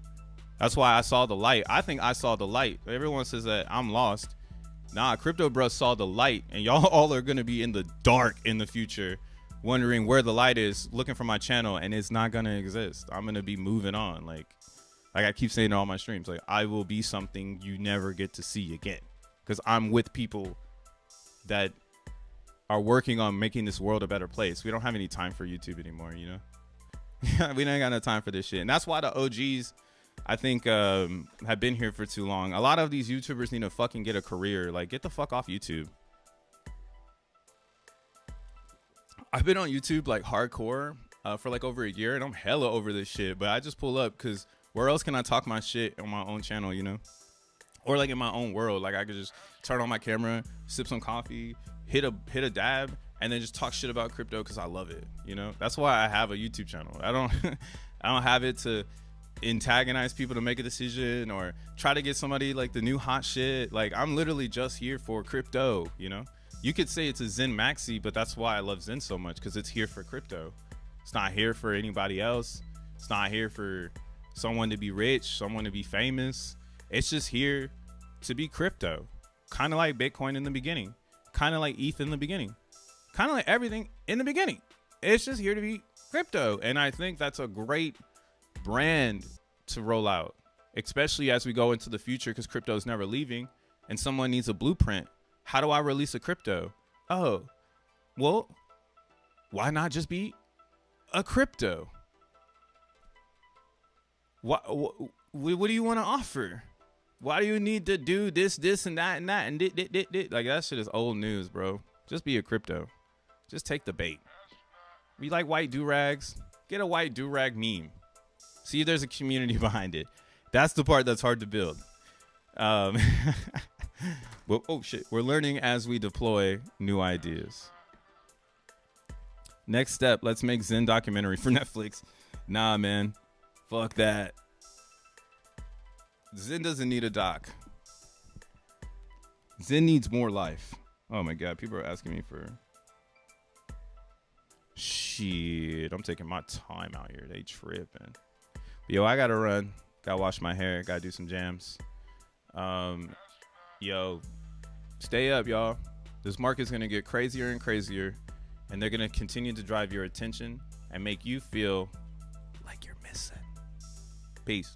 That's why I saw the light. I think I saw the light. Everyone says that I'm lost. Nah, Crypto Bruh saw the light, and y'all all are going to be in the dark in the future, wondering where the light is, looking for my channel, and it's not going to exist. I'm going to be moving on. Like I keep saying in all my streams, like, I will be something you never get to see again, because I'm with people that are working on making this world a better place. We don't have any time for YouTube anymore, you know? We don't got no time for this shit. And that's why the OGs, I think, have been here for too long. A lot of these YouTubers need to fucking get a career. Like, get the fuck off YouTube. I've been on YouTube like hardcore for like over a year, and I'm hella over this shit. But I just pull up because where else can I talk my shit on my own channel, you know? Or like in my own world. Like, I could just turn on my camera, sip some coffee, hit a dab, and then just talk shit about crypto because I love it, you know? That's why I have a YouTube channel. I don't have it to antagonize people to make a decision or try to get somebody like the new hot shit. Like, I'm literally just here for crypto, you know? You could say it's a Zen Maxi, but that's why I love Zen so much, because it's here for crypto. It's not here for anybody else. It's not here for someone to be rich, someone to be famous. It's just here to be crypto. Kind of like Bitcoin in the beginning. Kind of like ETH in the beginning. Kind of like everything in the beginning. It's just here to be crypto. And I think that's a great brand to roll out, especially as we go into the future, because crypto is never leaving and someone needs a blueprint. How do I release a crypto? Oh, well, why not just be a crypto? What do you want to offer? Why do you need to do this, and that, and that, and dit? Like, that shit is old news, bro. Just be a crypto. Just take the bait. We like white do-rags. Get a white do-rag meme. See, there's a community behind it. That's the part that's hard to build. Well, oh shit. We're learning as we deploy new ideas. Next step, let's make Zen documentary for Netflix. Nah, man. Fuck that. Zen doesn't need a doc. Zen needs more life. Oh my God, people are asking me for Shit, I'm taking my time out here. They tripping. Yo, I gotta run. Gotta wash my hair. Gotta do some jams. Yo, stay up, y'all. This market's gonna get crazier and crazier, and they're gonna continue to drive your attention and make you feel like you're missing. Peace.